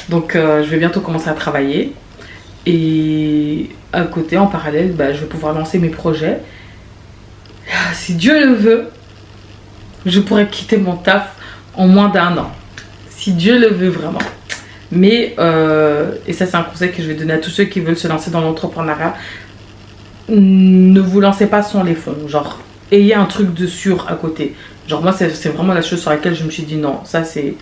Donc je vais bientôt commencer à travailler. Et à côté, en parallèle, bah, je vais pouvoir lancer mes projets. Si Dieu le veut, je pourrais quitter mon taf en moins d'1 an. Si Dieu le veut vraiment. Mais, et ça c'est un conseil que je vais donner à tous ceux qui veulent se lancer dans l'entrepreneuriat. Ne vous lancez pas sans les fonds. Genre, ayez un truc de sûr à côté. Genre moi, c'est vraiment la chose sur laquelle je me suis dit non, ça c'est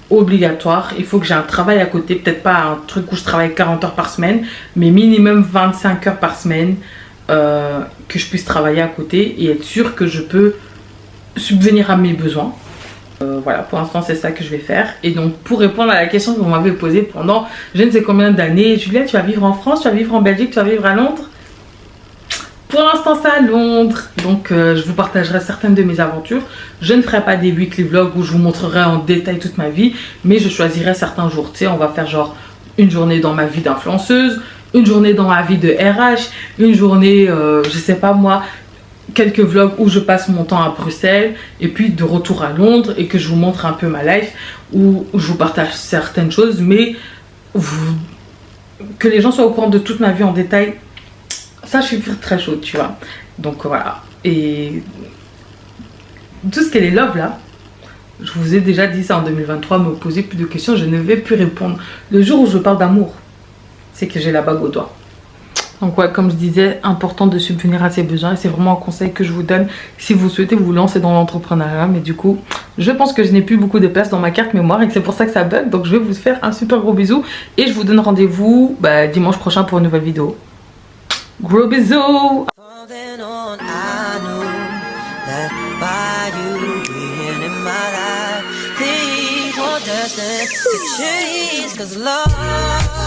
obligatoire. Il faut que j'ai un travail à côté. Peut-être pas un truc où je travaille 40 heures par semaine, mais minimum 25 heures par semaine. Que je puisse travailler à côté et être sûr que je peux subvenir à mes besoins. Voilà, pour l'instant c'est ça que je vais faire. Et donc pour répondre à la question que vous m'avez posée pendant je ne sais combien d'années, Julia, tu vas vivre en France, tu vas vivre en Belgique, tu vas vivre à Londres? Pour l'instant c'est à Londres. Donc je vous partagerai certaines de mes aventures. Je ne ferai pas des weekly vlogs où je vous montrerai en détail toute ma vie, mais je choisirai certains jours. Tu sais, on va faire genre une journée dans ma vie d'influenceuse, une journée dans ma vie de RH, une journée, je sais pas moi, quelques vlogs où je passe mon temps à Bruxelles et puis de retour à Londres et que je vous montre un peu ma life, où je vous partage certaines choses, mais que les gens soient au courant de toute ma vie en détail, ça je suis très chaude, tu vois. Donc voilà. Et tout ce qu'elle est love là, je vous ai déjà dit ça en 2023, me poser plus de questions, je ne vais plus répondre. Le jour où je parle d'amour, c'est que j'ai la bague au doigt. Donc ouais, comme je disais, important de subvenir à ses besoins. Et c'est vraiment un conseil que je vous donne si vous souhaitez vous lancer dans l'entrepreneuriat. Mais du coup, je pense que je n'ai plus beaucoup de place dans ma carte mémoire et que c'est pour ça que ça bug. Donc je vais vous faire un super gros bisou. Et je vous donne rendez-vous dimanche prochain pour une nouvelle vidéo. Gros bisous!
Cause love